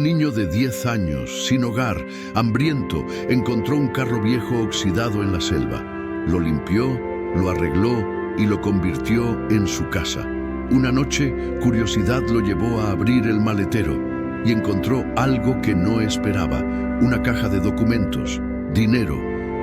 Un niño de 10 años, sin hogar, hambriento, encontró un carro viejo oxidado en la selva. Lo limpió, lo arregló y lo convirtió en su casa. Una noche, curiosidad lo llevó a abrir el maletero y encontró algo que no esperaba: una caja de documentos, dinero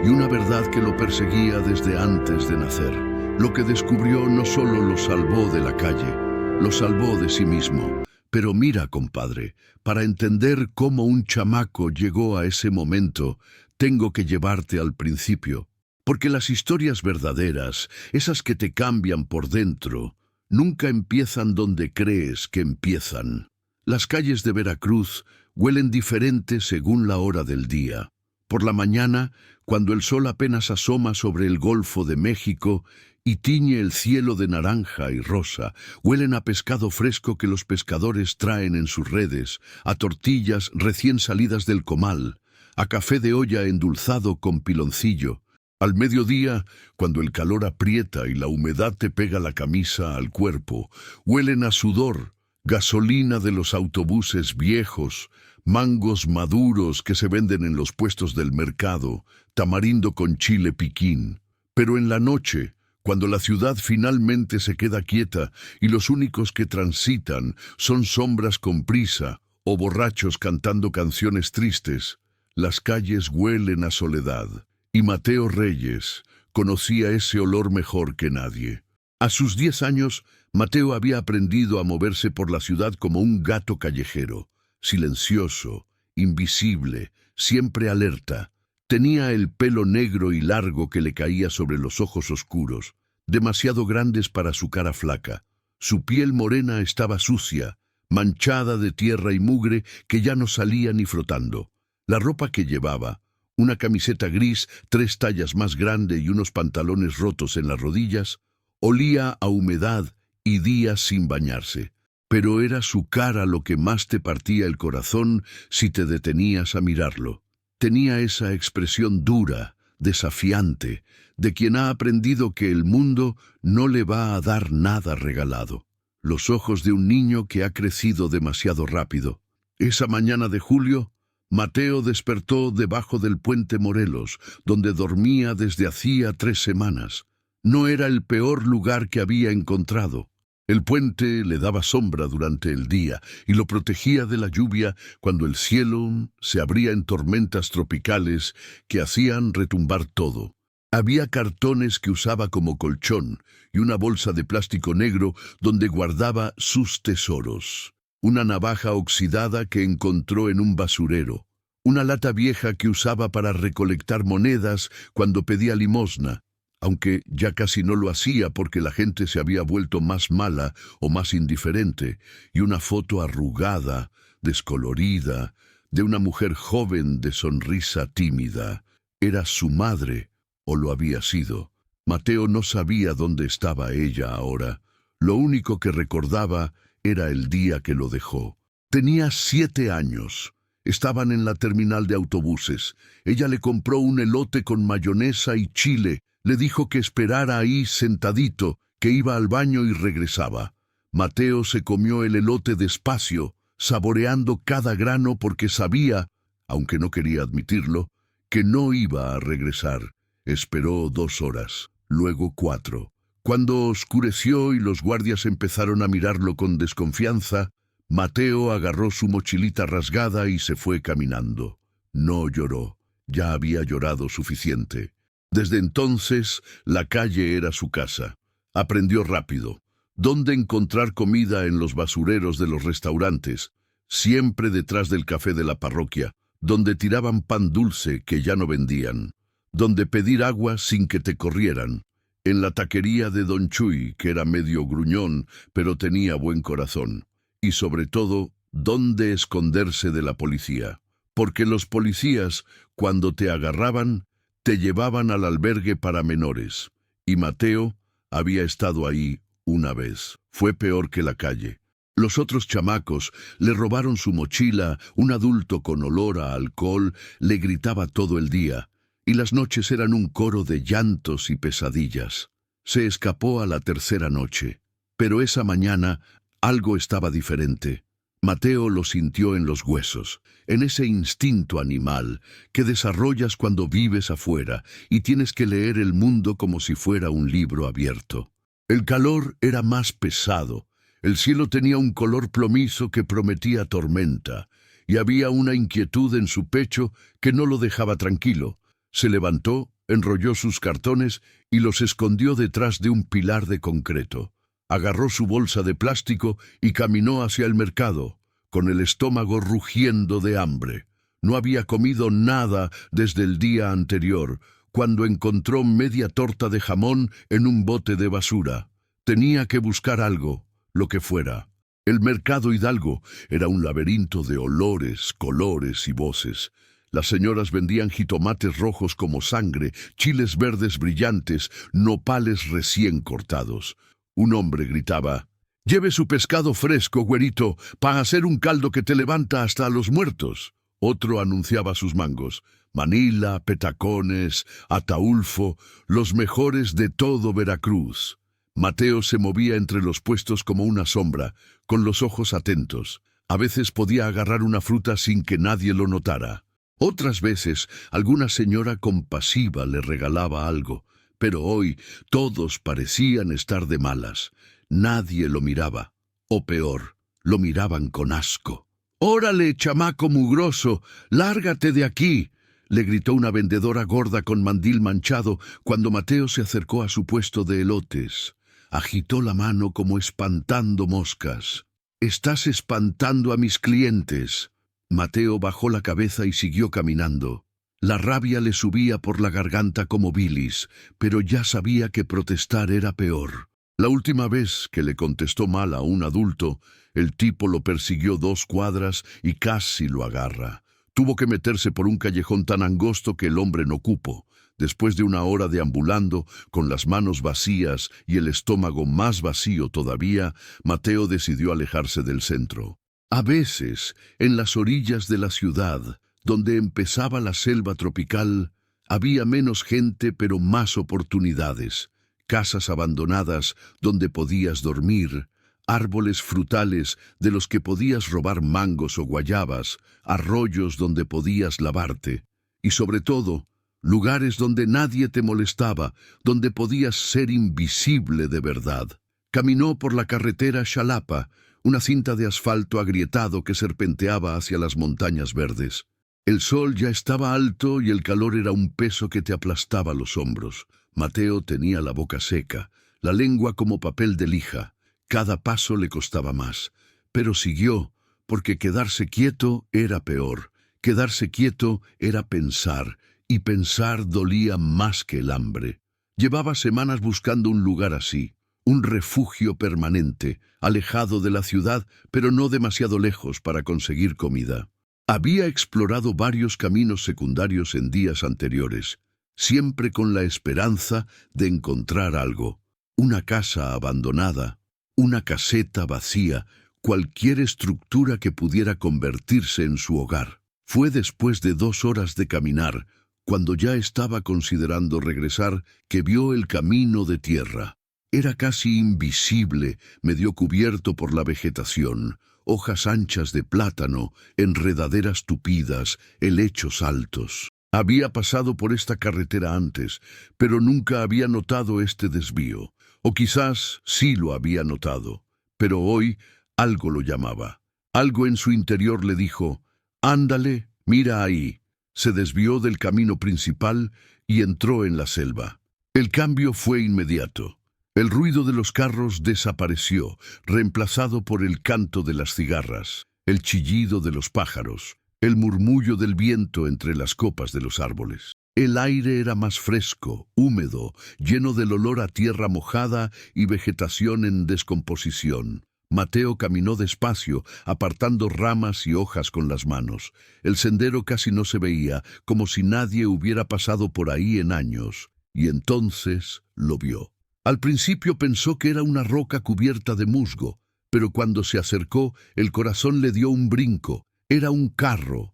y una verdad que lo perseguía desde antes de nacer. Lo que descubrió no solo lo salvó de la calle, lo salvó de sí mismo. Pero mira, compadre, para entender cómo un chamaco llegó a ese momento, tengo que llevarte al principio. Porque las historias verdaderas, esas que te cambian por dentro, nunca empiezan donde crees que empiezan. Las calles de Veracruz huelen diferente según la hora del día. Por la mañana, cuando el sol apenas asoma sobre el Golfo de México y tiñe el cielo de naranja y rosa, huelen a pescado fresco que los pescadores traen en sus redes, a tortillas recién salidas del comal, a café de olla endulzado con piloncillo. Al mediodía, cuando el calor aprieta y la humedad te pega la camisa al cuerpo, huelen a sudor, gasolina de los autobuses viejos, mangos maduros que se venden en los puestos del mercado, tamarindo con chile piquín. Pero en la noche, cuando la ciudad finalmente se queda quieta y los únicos que transitan son sombras con prisa o borrachos cantando canciones tristes, las calles huelen a soledad. Y Mateo Reyes conocía ese olor mejor que nadie. A sus 10 años, Mateo había aprendido a moverse por la ciudad como un gato callejero, silencioso, invisible, siempre alerta. Tenía el pelo negro y largo que le caía sobre los ojos oscuros, demasiado grandes para su cara flaca. Su piel morena estaba sucia, manchada de tierra y mugre que ya no salía ni frotando. La ropa que llevaba, una camiseta gris 3 tallas más grande y unos pantalones rotos en las rodillas, olía a humedad y días sin bañarse. Pero era su cara lo que más te partía el corazón si te detenías a mirarlo. Tenía esa expresión dura, desafiante, de quien ha aprendido que el mundo no le va a dar nada regalado. Los ojos de un niño que ha crecido demasiado rápido. Esa mañana de julio, Mateo despertó debajo del puente Morelos, donde dormía desde hacía 3 semanas. No era el peor lugar que había encontrado. El puente le daba sombra durante el día y lo protegía de la lluvia cuando el cielo se abría en tormentas tropicales que hacían retumbar todo. Había cartones que usaba como colchón y una bolsa de plástico negro donde guardaba sus tesoros. Una navaja oxidada que encontró en un basurero. Una lata vieja que usaba para recolectar monedas cuando pedía limosna, aunque ya casi no lo hacía porque la gente se había vuelto más mala o más indiferente, y una foto arrugada, descolorida, de una mujer joven de sonrisa tímida. Era su madre, o lo había sido. Mateo no sabía dónde estaba ella ahora. Lo único que recordaba era el día que lo dejó. Tenía 7 años. Estaban en la terminal de autobuses. Ella le compró un elote con mayonesa y chile. Le dijo que esperara ahí sentadito, que iba al baño y regresaba. Mateo se comió el elote despacio, saboreando cada grano porque sabía, aunque no quería admitirlo, que no iba a regresar. Esperó 2 horas, luego 4. Cuando oscureció y los guardias empezaron a mirarlo con desconfianza, Mateo agarró su mochilita rasgada y se fue caminando. No lloró, ya había llorado suficiente. Desde entonces, la calle era su casa. Aprendió rápido dónde encontrar comida en los basureros de los restaurantes, siempre detrás del café de la parroquia, donde tiraban pan dulce que ya no vendían, donde pedir agua sin que te corrieran, en la taquería de Don Chuy, que era medio gruñón, pero tenía buen corazón, y sobre todo, dónde esconderse de la policía, porque los policías, cuando te agarraban, te llevaban al albergue para menores, y Mateo había estado ahí una vez. Fue peor que la calle. Los otros chamacos le robaron su mochila, un adulto con olor a alcohol le gritaba todo el día, y las noches eran un coro de llantos y pesadillas. Se escapó a la 3.ª noche, pero esa mañana algo estaba diferente. Mateo lo sintió en los huesos, en ese instinto animal que desarrollas cuando vives afuera y tienes que leer el mundo como si fuera un libro abierto. El calor era más pesado, el cielo tenía un color plomizo que prometía tormenta, y había una inquietud en su pecho que no lo dejaba tranquilo. Se levantó, enrolló sus cartones y los escondió detrás de un pilar de concreto. Agarró su bolsa de plástico y caminó hacia el mercado, con el estómago rugiendo de hambre. No había comido nada desde el día anterior, cuando encontró media torta de jamón en un bote de basura. Tenía que buscar algo, lo que fuera. El mercado Hidalgo era un laberinto de olores, colores y voces. Las señoras vendían jitomates rojos como sangre, chiles verdes brillantes, nopales recién cortados. Un hombre gritaba: «Lleve su pescado fresco, güerito, para hacer un caldo que te levanta hasta a los muertos». Otro anunciaba sus mangos: Manila, petacones, ataulfo, los mejores de todo Veracruz. Mateo se movía entre los puestos como una sombra, con los ojos atentos. A veces podía agarrar una fruta sin que nadie lo notara. Otras veces, alguna señora compasiva le regalaba algo, pero hoy todos parecían estar de malas. Nadie lo miraba, o peor, lo miraban con asco. «¡Órale, chamaco mugroso! ¡Lárgate de aquí!», le gritó una vendedora gorda con mandil manchado cuando Mateo se acercó a su puesto de elotes. Agitó la mano como espantando moscas. «Estás espantando a mis clientes». Mateo bajó la cabeza y siguió caminando. La rabia le subía por la garganta como bilis, pero ya sabía que protestar era peor. La última vez que le contestó mal a un adulto, el tipo lo persiguió 2 cuadras y casi lo agarra. Tuvo que meterse por un callejón tan angosto que el hombre no cupo. Después de una hora deambulando, con las manos vacías y el estómago más vacío todavía, Mateo decidió alejarse del centro. A veces, en las orillas de la ciudad, donde empezaba la selva tropical, había menos gente pero más oportunidades. Casas abandonadas donde podías dormir, árboles frutales de los que podías robar mangos o guayabas, arroyos donde podías lavarte, y sobre todo, lugares donde nadie te molestaba, donde podías ser invisible de verdad. Caminó por la carretera Xalapa, una cinta de asfalto agrietado que serpenteaba hacia las montañas verdes. El sol ya estaba alto y el calor era un peso que te aplastaba los hombros. Mateo tenía la boca seca, la lengua como papel de lija. Cada paso le costaba más, pero siguió, porque quedarse quieto era peor. Quedarse quieto era pensar, y pensar dolía más que el hambre. Llevaba semanas buscando un lugar así, un refugio permanente, alejado de la ciudad, pero no demasiado lejos para conseguir comida. Había explorado varios caminos secundarios en días anteriores, siempre con la esperanza de encontrar algo. Una casa abandonada, una caseta vacía, cualquier estructura que pudiera convertirse en su hogar. Fue después de 2 horas de caminar, cuando ya estaba considerando regresar, que vio el camino de tierra. Era casi invisible, medio cubierto por la vegetación, hojas anchas de plátano, enredaderas tupidas, helechos altos. Había pasado por esta carretera antes, pero nunca había notado este desvío. O quizás sí lo había notado, pero hoy algo lo llamaba. Algo en su interior le dijo: «Ándale, mira ahí». Se desvió del camino principal y entró en la selva. El cambio fue inmediato. El ruido de los carros desapareció, reemplazado por el canto de las cigarras, el chillido de los pájaros, el murmullo del viento entre las copas de los árboles. El aire era más fresco, húmedo, lleno del olor a tierra mojada y vegetación en descomposición. Mateo caminó despacio, apartando ramas y hojas con las manos. El sendero casi no se veía, como si nadie hubiera pasado por ahí en años, y entonces lo vio. Al principio pensó que era una roca cubierta de musgo, pero cuando se acercó, el corazón le dio un brinco. Era un carro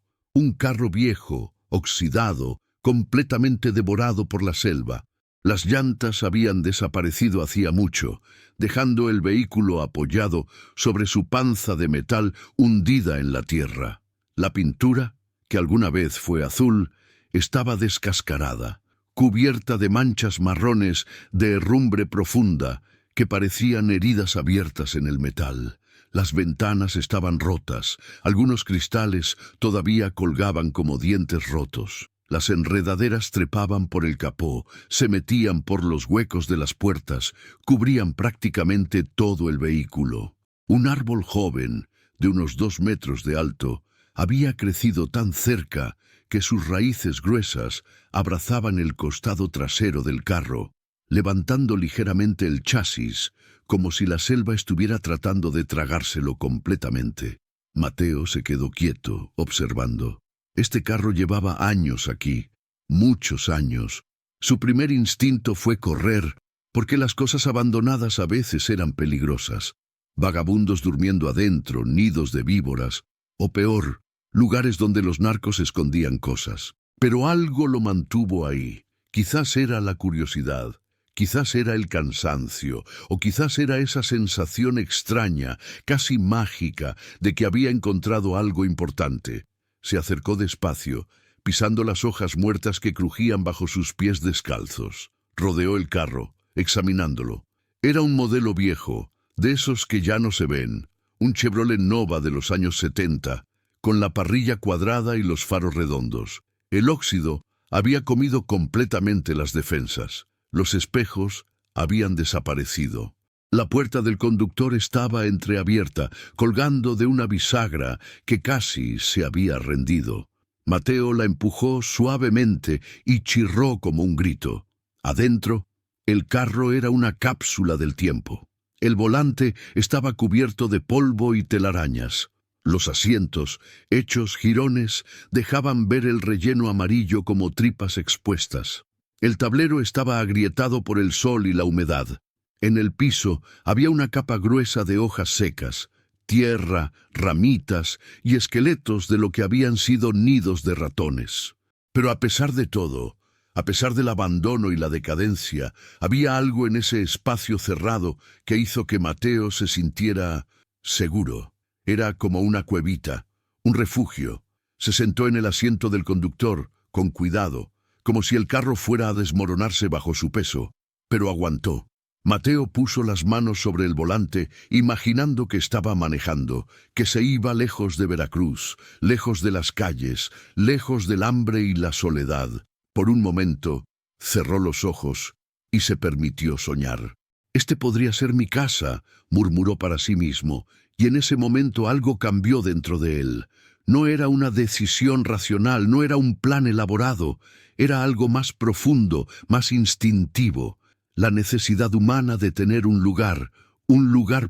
viejo, oxidado, completamente devorado por la selva. Las llantas habían desaparecido hacía mucho, dejando el vehículo apoyado sobre su panza de metal hundida en la tierra. La pintura, que alguna vez fue azul, estaba descascarada, cubierta de manchas marrones de herrumbre profunda que parecían heridas abiertas en el metal. Las ventanas estaban rotas, algunos cristales todavía colgaban como dientes rotos. Las enredaderas trepaban por el capó, se metían por los huecos de las puertas, cubrían prácticamente todo el vehículo. Un árbol joven, de unos 2 metros de alto, había crecido tan cerca que sus raíces gruesas abrazaban el costado trasero del carro, levantando ligeramente el chasis, como si la selva estuviera tratando de tragárselo completamente. Mateo se quedó quieto, observando. Este carro llevaba años aquí, muchos años. Su primer instinto fue correr, porque las cosas abandonadas a veces eran peligrosas. Vagabundos durmiendo adentro, nidos de víboras, o peor, lugares donde los narcos escondían cosas. Pero algo lo mantuvo ahí. Quizás era la curiosidad, quizás era el cansancio, o quizás era esa sensación extraña, casi mágica, de que había encontrado algo importante. Se acercó despacio, pisando las hojas muertas que crujían bajo sus pies descalzos. Rodeó el carro, examinándolo. Era un modelo viejo, de esos que ya no se ven, un Chevrolet Nova de los años 70, con la parrilla cuadrada y los faros redondos. El óxido había comido completamente las defensas. Los espejos habían desaparecido. La puerta del conductor estaba entreabierta, colgando de una bisagra que casi se había rendido. Mateo la empujó suavemente y chirró como un grito. Adentro, el carro era una cápsula del tiempo. El volante estaba cubierto de polvo y telarañas. Los asientos, hechos jirones, dejaban ver el relleno amarillo como tripas expuestas. El tablero estaba agrietado por el sol y la humedad. En el piso había una capa gruesa de hojas secas, tierra, ramitas y esqueletos de lo que habían sido nidos de ratones. Pero a pesar de todo, a pesar del abandono y la decadencia, había algo en ese espacio cerrado que hizo que Mateo se sintiera seguro. Era como una cuevita, un refugio. Se sentó en el asiento del conductor, con cuidado, como si el carro fuera a desmoronarse bajo su peso, pero aguantó. Mateo puso las manos sobre el volante, imaginando que estaba manejando, que se iba lejos de Veracruz, lejos de las calles, lejos del hambre y la soledad. Por un momento, cerró los ojos y se permitió soñar. «Este podría ser mi casa», murmuró para sí mismo, y en ese momento algo cambió dentro de él. No era una decisión racional, no era un plan elaborado, era algo más profundo, más instintivo. La necesidad humana de tener un lugar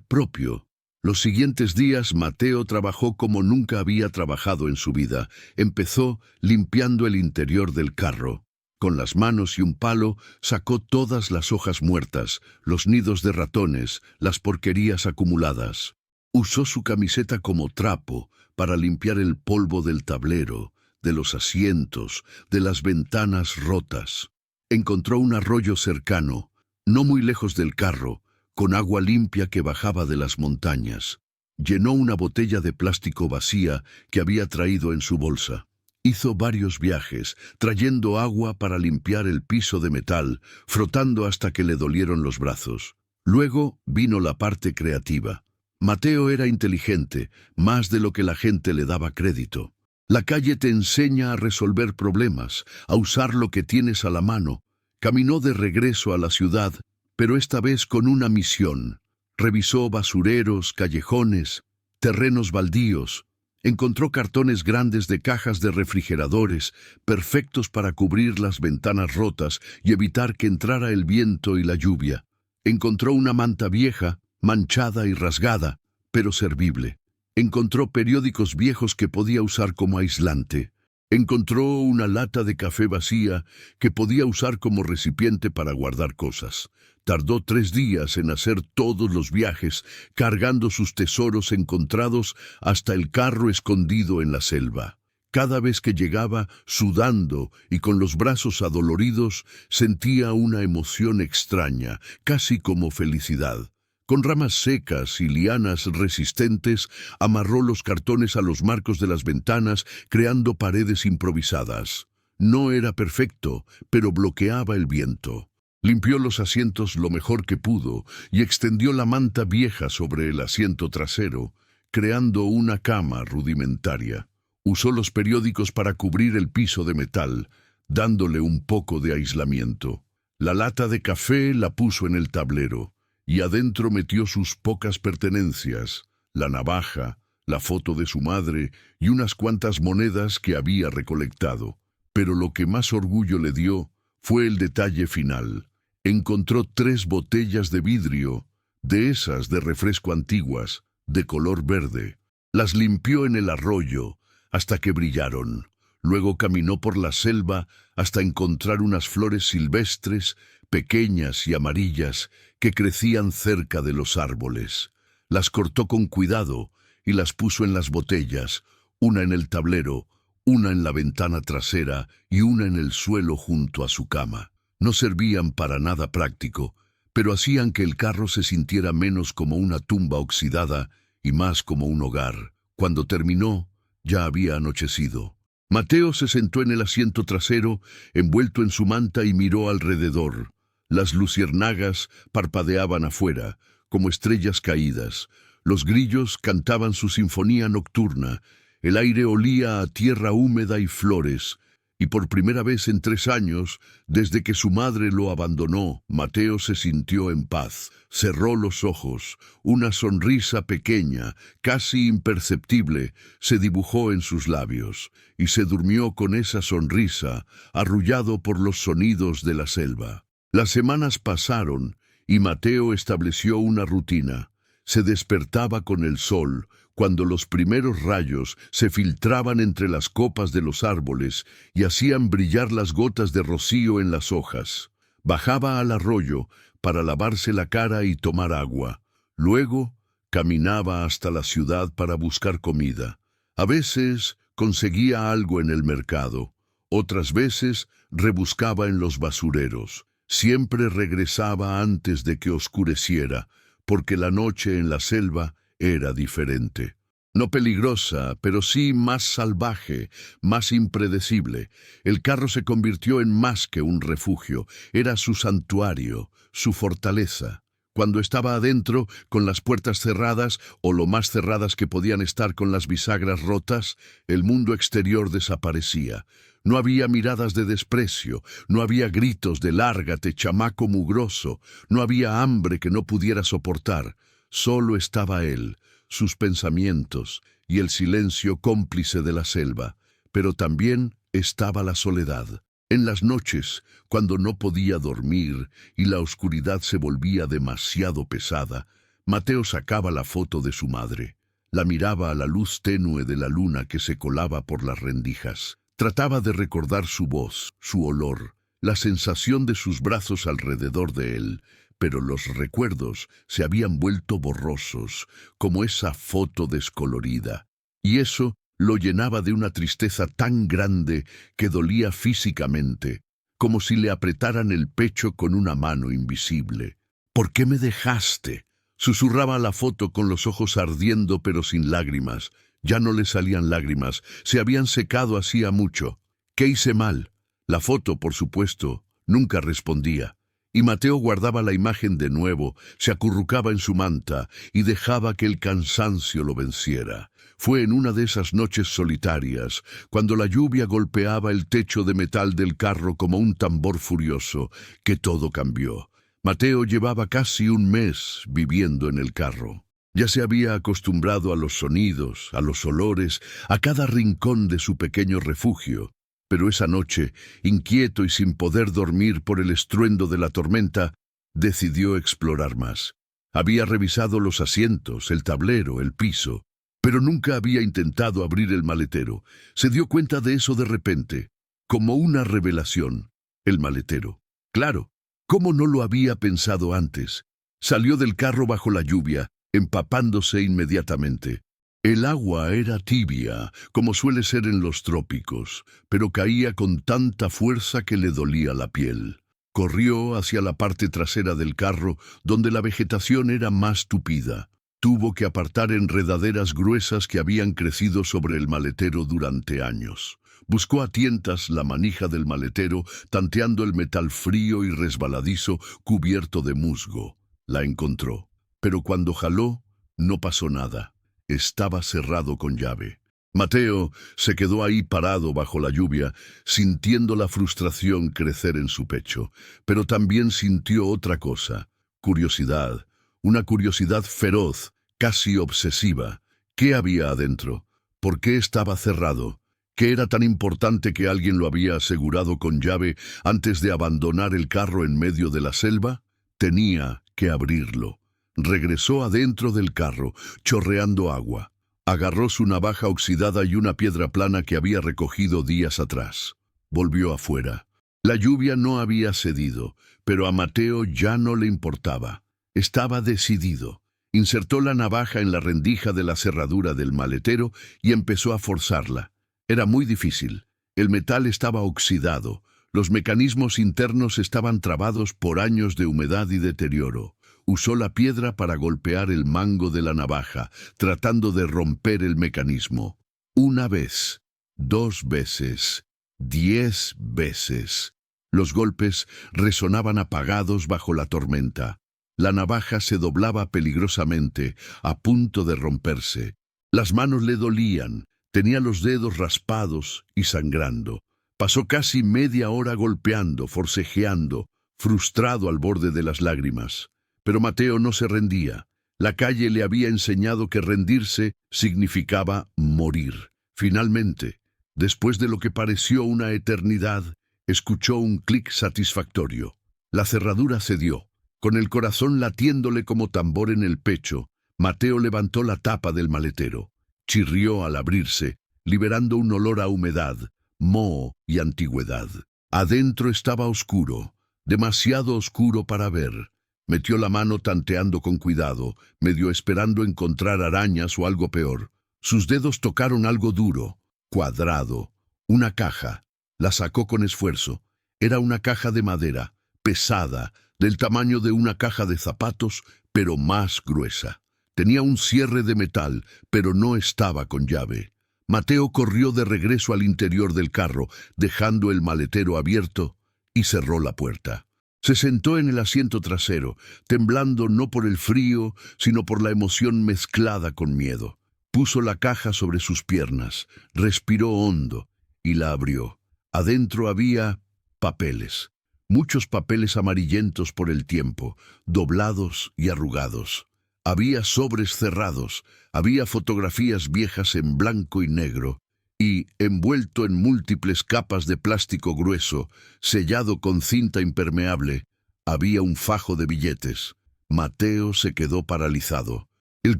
propio. Los siguientes días Mateo trabajó como nunca había trabajado en su vida. Empezó limpiando el interior del carro. Con las manos y un palo sacó todas las hojas muertas, los nidos de ratones, las porquerías acumuladas. Usó su camiseta como trapo para limpiar el polvo del tablero, de los asientos, de las ventanas rotas. Encontró un arroyo cercano, no muy lejos del carro, con agua limpia que bajaba de las montañas. Llenó una botella de plástico vacía que había traído en su bolsa. Hizo varios viajes, trayendo agua para limpiar el piso de metal, frotando hasta que le dolieron los brazos. Luego vino la parte creativa. Mateo era inteligente, más de lo que la gente le daba crédito. La calle te enseña a resolver problemas, a usar lo que tienes a la mano. Caminó de regreso a la ciudad, pero esta vez con una misión. Revisó basureros, callejones, terrenos baldíos. Encontró cartones grandes de cajas de refrigeradores, perfectos para cubrir las ventanas rotas y evitar que entrara el viento y la lluvia. Encontró una manta vieja, manchada y rasgada, pero servible. Encontró periódicos viejos que podía usar como aislante. Encontró una lata de café vacía que podía usar como recipiente para guardar cosas. Tardó 3 días en hacer todos los viajes, cargando sus tesoros encontrados hasta el carro escondido en la selva. Cada vez que llegaba, sudando y con los brazos adoloridos, sentía una emoción extraña, casi como felicidad. Con ramas secas y lianas resistentes, amarró los cartones a los marcos de las ventanas, creando paredes improvisadas. No era perfecto, pero bloqueaba el viento. Limpió los asientos lo mejor que pudo y extendió la manta vieja sobre el asiento trasero, creando una cama rudimentaria. Usó los periódicos para cubrir el piso de metal, dándole un poco de aislamiento. La lata de café la puso en el tablero, y adentro metió sus pocas pertenencias, la navaja, la foto de su madre y unas cuantas monedas que había recolectado. Pero lo que más orgullo le dio fue el detalle final. Encontró 3 botellas de vidrio, de esas de refresco antiguas, de color verde. Las limpió en el arroyo hasta que brillaron. Luego caminó por la selva hasta encontrar unas flores silvestres, pequeñas y amarillas, que crecían cerca de los árboles. Las cortó con cuidado y las puso en las botellas, una en el tablero, una en la ventana trasera y una en el suelo junto a su cama. No servían para nada práctico, pero hacían que el carro se sintiera menos como una tumba oxidada y más como un hogar. Cuando terminó, ya había anochecido. Mateo se sentó en el asiento trasero, envuelto en su manta, y miró alrededor. Las luciérnagas parpadeaban afuera, como estrellas caídas. Los grillos cantaban su sinfonía nocturna. El aire olía a tierra húmeda y flores. Y por primera vez en 3 años, desde que su madre lo abandonó, Mateo se sintió en paz. Cerró los ojos. Una sonrisa pequeña, casi imperceptible, se dibujó en sus labios, y se durmió con esa sonrisa, arrullado por los sonidos de la selva. Las semanas pasaron, y Mateo estableció una rutina. Se despertaba con el sol, cuando los primeros rayos se filtraban entre las copas de los árboles y hacían brillar las gotas de rocío en las hojas. Bajaba al arroyo para lavarse la cara y tomar agua. Luego caminaba hasta la ciudad para buscar comida. A veces conseguía algo en el mercado, otras veces rebuscaba en los basureros. Siempre regresaba antes de que oscureciera, porque la noche en la selva era diferente. No peligrosa, pero sí más salvaje, más impredecible. El carro se convirtió en más que un refugio, era su santuario, su fortaleza. Cuando estaba adentro, con las puertas cerradas, o lo más cerradas que podían estar con las bisagras rotas, el mundo exterior desaparecía. No había miradas de desprecio, no había gritos de «lárgate, chamaco mugroso», no había hambre que no pudiera soportar. Solo estaba él, sus pensamientos y el silencio cómplice de la selva. Pero también estaba la soledad. En las noches, cuando no podía dormir y la oscuridad se volvía demasiado pesada, Mateo sacaba la foto de su madre. La miraba a la luz tenue de la luna que se colaba por las rendijas. Trataba de recordar su voz, su olor, la sensación de sus brazos alrededor de él, pero los recuerdos se habían vuelto borrosos, como esa foto descolorida. Y eso lo llenaba de una tristeza tan grande que dolía físicamente, como si le apretaran el pecho con una mano invisible. «¿Por qué me dejaste?», susurraba la foto con los ojos ardiendo pero sin lágrimas. Ya no le salían lágrimas, se habían secado hacía mucho. «¿Qué hice mal?». La foto, por supuesto, nunca respondía. Y Mateo guardaba la imagen de nuevo, se acurrucaba en su manta y dejaba que el cansancio lo venciera. Fue en una de esas noches solitarias, cuando la lluvia golpeaba el techo de metal del carro como un tambor furioso, que todo cambió. Mateo llevaba casi 1 mes viviendo en el carro. Ya se había acostumbrado a los sonidos, a los olores, a cada rincón de su pequeño refugio. Pero esa noche, inquieto y sin poder dormir por el estruendo de la tormenta, decidió explorar más. Había revisado los asientos, el tablero, el piso, pero nunca había intentado abrir el maletero. Se dio cuenta de eso de repente, como una revelación. El maletero. Claro, ¿cómo no lo había pensado antes? Salió del carro bajo la lluvia, empapándose inmediatamente. El agua era tibia, como suele ser en los trópicos, pero caía con tanta fuerza que le dolía la piel. Corrió hacia la parte trasera del carro, donde la vegetación era más tupida. Tuvo que apartar enredaderas gruesas que habían crecido sobre el maletero durante años. Buscó a tientas la manija del maletero, tanteando el metal frío y resbaladizo cubierto de musgo. La encontró, pero cuando jaló, no pasó nada. Estaba cerrado con llave. Mateo se quedó ahí parado bajo la lluvia, sintiendo la frustración crecer en su pecho, pero también sintió otra cosa, curiosidad, una curiosidad feroz, casi obsesiva. ¿Qué había adentro? ¿Por qué estaba cerrado? ¿Qué era tan importante que alguien lo había asegurado con llave antes de abandonar el carro en medio de la selva? Tenía que abrirlo. Regresó adentro del carro, chorreando agua. Agarró su navaja oxidada y una piedra plana que había recogido días atrás. Volvió afuera. La lluvia no había cedido, pero a Mateo ya no le importaba. Estaba decidido. Insertó la navaja en la rendija de la cerradura del maletero y empezó a forzarla. Era muy difícil. El metal estaba oxidado. Los mecanismos internos estaban trabados por años de humedad y deterioro. Usó la piedra para golpear el mango de la navaja, tratando de romper el mecanismo. 1 vez, 2 veces, 10 veces. Los golpes resonaban apagados bajo la tormenta. La navaja se doblaba peligrosamente, a punto de romperse. Las manos le dolían, tenía los dedos raspados y sangrando. Pasó casi media hora golpeando, forcejeando, frustrado al borde de las lágrimas. Pero Mateo no se rendía. La calle le había enseñado que rendirse significaba morir. Finalmente, después de lo que pareció una eternidad, escuchó un clic satisfactorio. La cerradura cedió. Con el corazón latiéndole como tambor en el pecho, Mateo levantó la tapa del maletero. Chirrió al abrirse, liberando un olor a humedad, moho y antigüedad. Adentro estaba oscuro, demasiado oscuro para ver. Metió la mano tanteando con cuidado, medio esperando encontrar arañas o algo peor. Sus dedos tocaron algo duro, cuadrado, una caja. La sacó con esfuerzo. Era una caja de madera, pesada, del tamaño de una caja de zapatos, pero más gruesa. Tenía un cierre de metal, pero no estaba con llave. Mateo corrió de regreso al interior del carro, dejando el maletero abierto, y cerró la puerta. Se sentó en el asiento trasero, temblando no por el frío, sino por la emoción mezclada con miedo. Puso la caja sobre sus piernas, respiró hondo y la abrió. Adentro había papeles, muchos papeles amarillentos por el tiempo, doblados y arrugados. Había sobres cerrados, había fotografías viejas en blanco y negro, y, envuelto en múltiples capas de plástico grueso, sellado con cinta impermeable, había un fajo de billetes. Mateo se quedó paralizado. El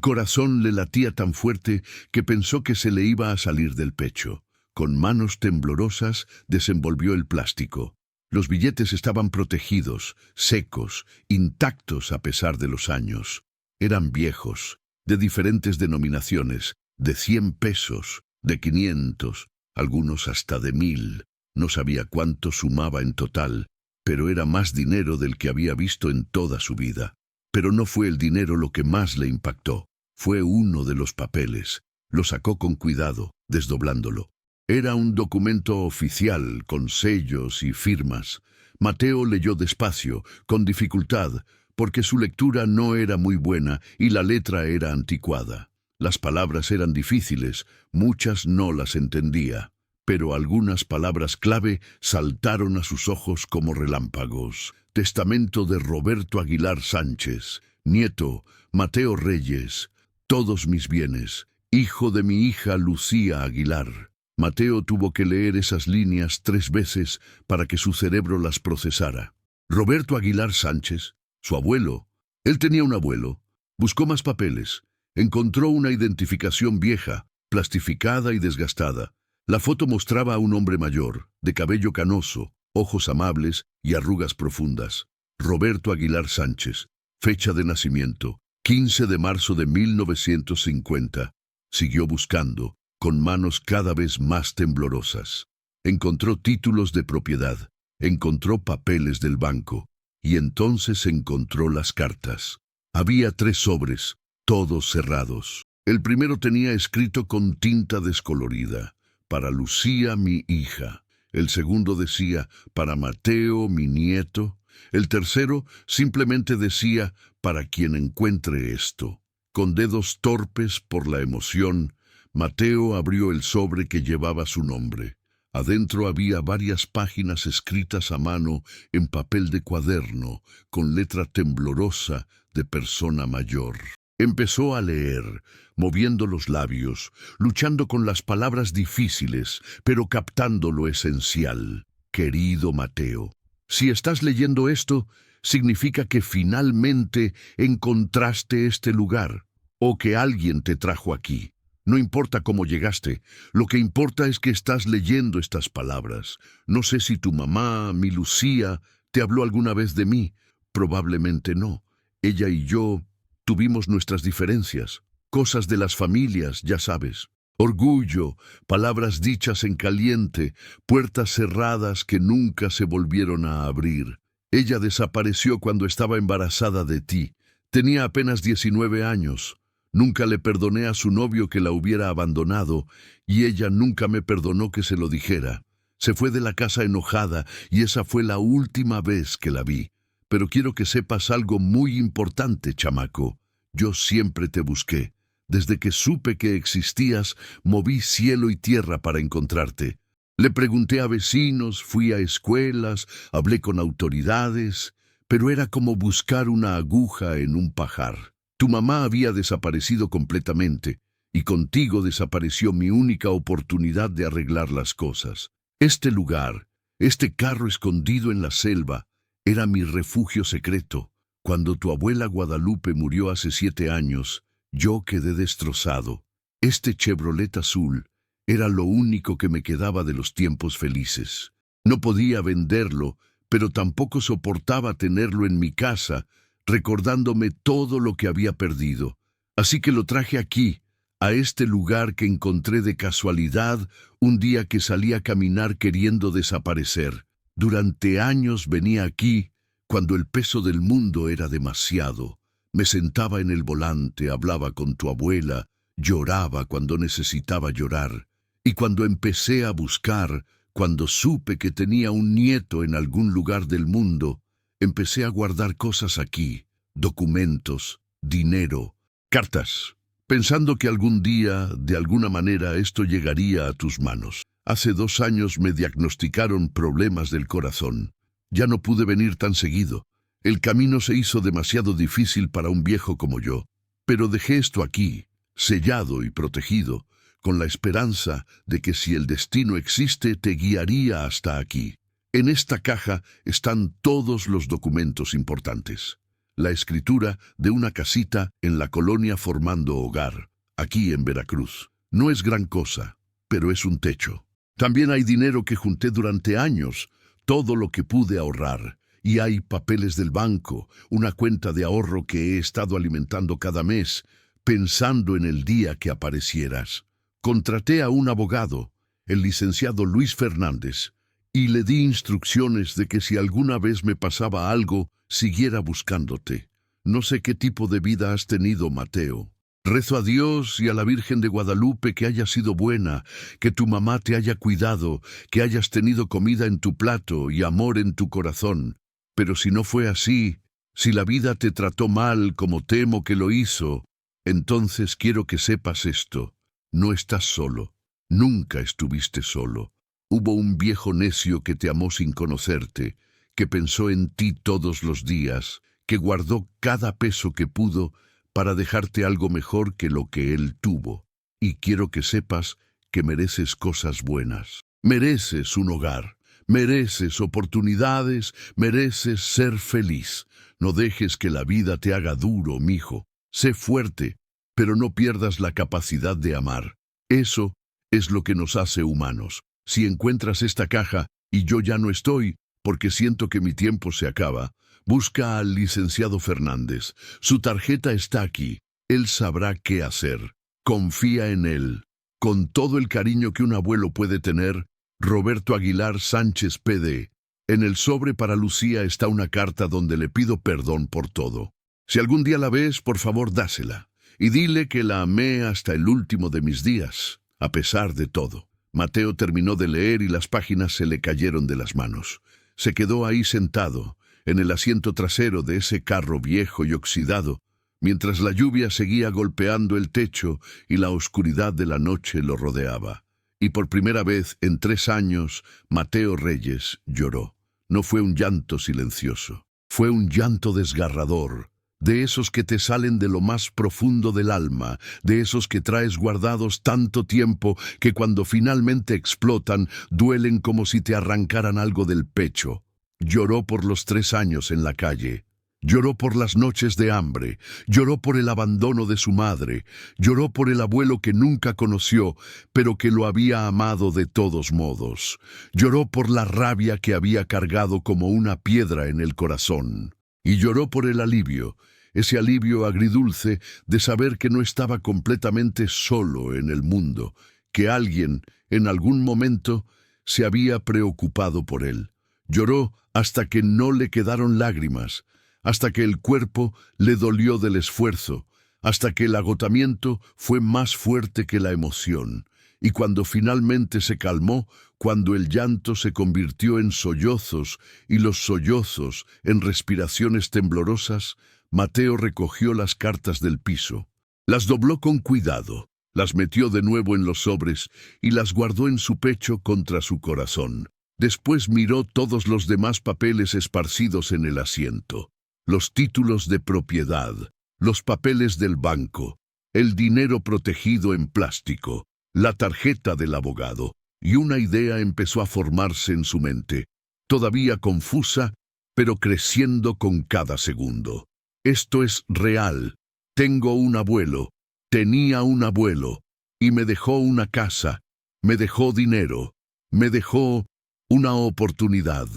corazón le latía tan fuerte que pensó que se le iba a salir del pecho. Con manos temblorosas desenvolvió el plástico. Los billetes estaban protegidos, secos, intactos a pesar de los años. Eran viejos, de diferentes denominaciones, de 100 pesos, de 500, algunos hasta de 1000. No sabía cuánto sumaba en total, pero era más dinero del que había visto en toda su vida. Pero no fue el dinero lo que más le impactó. Fue uno de los papeles. Lo sacó con cuidado, desdoblándolo. Era un documento oficial, con sellos y firmas. Mateo leyó despacio, con dificultad, porque su lectura no era muy buena y la letra era anticuada. Las palabras eran difíciles, muchas no las entendía, pero algunas palabras clave saltaron a sus ojos como relámpagos. Testamento de Roberto Aguilar Sánchez, nieto, Mateo Reyes, todos mis bienes, hijo de mi hija Lucía Aguilar. Mateo tuvo que leer esas líneas 3 veces para que su cerebro las procesara. Roberto Aguilar Sánchez, su abuelo. Él tenía un abuelo. Buscó más papeles. Encontró una identificación vieja, plastificada y desgastada. La foto mostraba a un hombre mayor, de cabello canoso, ojos amables y arrugas profundas. Roberto Aguilar Sánchez. Fecha de nacimiento: 15 de marzo de 1950. Siguió buscando, con manos cada vez más temblorosas. Encontró títulos de propiedad, encontró papeles del banco, y entonces encontró las cartas. Había 3 sobres, todos cerrados. El primero tenía escrito con tinta descolorida: para Lucía, mi hija. El segundo decía: para Mateo, mi nieto. El tercero simplemente decía: para quien encuentre esto. Con dedos torpes por la emoción, Mateo abrió el sobre que llevaba su nombre. Adentro había varias páginas escritas a mano en papel de cuaderno, con letra temblorosa de persona mayor. Empezó a leer, moviendo los labios, luchando con las palabras difíciles, pero captando lo esencial. Querido Mateo, si estás leyendo esto, significa que finalmente encontraste este lugar, o que alguien te trajo aquí. No importa cómo llegaste, lo que importa es que estás leyendo estas palabras. No sé si tu mamá, mi Lucía, te habló alguna vez de mí. Probablemente no. Ella y yo tuvimos nuestras diferencias, cosas de las familias, ya sabes. Orgullo, palabras dichas en caliente, puertas cerradas que nunca se volvieron a abrir. Ella desapareció cuando estaba embarazada de ti. Tenía apenas 19 años. Nunca le perdoné a su novio que la hubiera abandonado, y ella nunca me perdonó que se lo dijera. Se fue de la casa enojada, y esa fue la última vez que la vi. Pero quiero que sepas algo muy importante, chamaco. Yo siempre te busqué. Desde que supe que existías, moví cielo y tierra para encontrarte. Le pregunté a vecinos, fui a escuelas, hablé con autoridades, pero era como buscar una aguja en un pajar. Tu mamá había desaparecido completamente, y contigo desapareció mi única oportunidad de arreglar las cosas. Este lugar, este carro escondido en la selva, era mi refugio secreto. Cuando tu abuela Guadalupe murió hace 7 años, yo quedé destrozado. Este Chevrolet azul era lo único que me quedaba de los tiempos felices. No podía venderlo, pero tampoco soportaba tenerlo en mi casa, recordándome todo lo que había perdido. Así que lo traje aquí, a este lugar que encontré de casualidad un día que salí a caminar queriendo desaparecer. Durante años venía aquí cuando el peso del mundo era demasiado. Me sentaba en el volante, hablaba con tu abuela, lloraba cuando necesitaba llorar. Y cuando empecé a buscar, cuando supe que tenía un nieto en algún lugar del mundo, empecé a guardar cosas aquí, documentos, dinero, cartas, pensando que algún día, de alguna manera, esto llegaría a tus manos. Hace 2 años me diagnosticaron problemas del corazón. Ya no pude venir tan seguido. El camino se hizo demasiado difícil para un viejo como yo. Pero dejé esto aquí, sellado y protegido, con la esperanza de que si el destino existe, te guiaría hasta aquí. En esta caja están todos los documentos importantes. La escritura de una casita en la colonia Formando Hogar, aquí en Veracruz. No es gran cosa, pero es un techo. También hay dinero que junté durante años, todo lo que pude ahorrar. Y hay papeles del banco, una cuenta de ahorro que he estado alimentando cada mes, pensando en el día que aparecieras. Contraté a un abogado, el licenciado Luis Fernández, y le di instrucciones de que si alguna vez me pasaba algo, siguiera buscándote. No sé qué tipo de vida has tenido, Mateo. Rezo a Dios y a la Virgen de Guadalupe que hayas sido buena, que tu mamá te haya cuidado, que hayas tenido comida en tu plato y amor en tu corazón. Pero si no fue así, si la vida te trató mal como temo que lo hizo, entonces quiero que sepas esto. No estás solo. Nunca estuviste solo. Hubo un viejo necio que te amó sin conocerte, que pensó en ti todos los días, que guardó cada peso que pudo para dejarte algo mejor que lo que él tuvo. Y quiero que sepas que mereces cosas buenas. Mereces un hogar, mereces oportunidades, mereces ser feliz. No dejes que la vida te haga duro, mijo. Sé fuerte, pero no pierdas la capacidad de amar. Eso es lo que nos hace humanos. Si encuentras esta caja y yo ya no estoy, porque siento que mi tiempo se acaba, busca al licenciado Fernández. Su tarjeta está aquí. Él sabrá qué hacer. confía en él. Con todo el cariño que un abuelo puede tener, Roberto Aguilar Sánchez PD. En el sobre para Lucía está una carta donde le pido perdón por todo. Si algún día la ves, por favor dásela. Y dile que la amé hasta el último de mis días, a pesar de todo. Mateo terminó de leer y las páginas se le cayeron de las manos. Se quedó ahí sentado, en el asiento trasero de ese carro viejo y oxidado, mientras la lluvia seguía golpeando el techo y la oscuridad de la noche lo rodeaba. Y por primera vez en 3 años, Mateo Reyes lloró. No fue un llanto silencioso, fue un llanto desgarrador, de esos que te salen de lo más profundo del alma, de esos que traes guardados tanto tiempo que cuando finalmente explotan, duelen como si te arrancaran algo del pecho. Lloró por los 3 años en la calle. Lloró por las noches de hambre, lloró por el abandono de su madre, lloró por el abuelo que nunca conoció, pero que lo había amado de todos modos. Lloró por la rabia que había cargado como una piedra en el corazón. Y lloró por el alivio, ese alivio agridulce de saber que no estaba completamente solo en el mundo, que alguien, en algún momento, se había preocupado por él. Lloró hasta que no le quedaron lágrimas, hasta que el cuerpo le dolió del esfuerzo, hasta que el agotamiento fue más fuerte que la emoción. Y cuando finalmente se calmó, cuando el llanto se convirtió en sollozos y los sollozos en respiraciones temblorosas, Mateo recogió las cartas del piso. Las dobló con cuidado, las metió de nuevo en los sobres y las guardó en su pecho contra su corazón. Después miró todos los demás papeles esparcidos en el asiento. Los títulos de propiedad, los papeles del banco, el dinero protegido en plástico, la tarjeta del abogado, y una idea empezó a formarse en su mente, todavía confusa, pero creciendo con cada segundo. Esto es real. Tengo un abuelo, tenía un abuelo, y me dejó una casa, me dejó dinero, me dejó una oportunidad.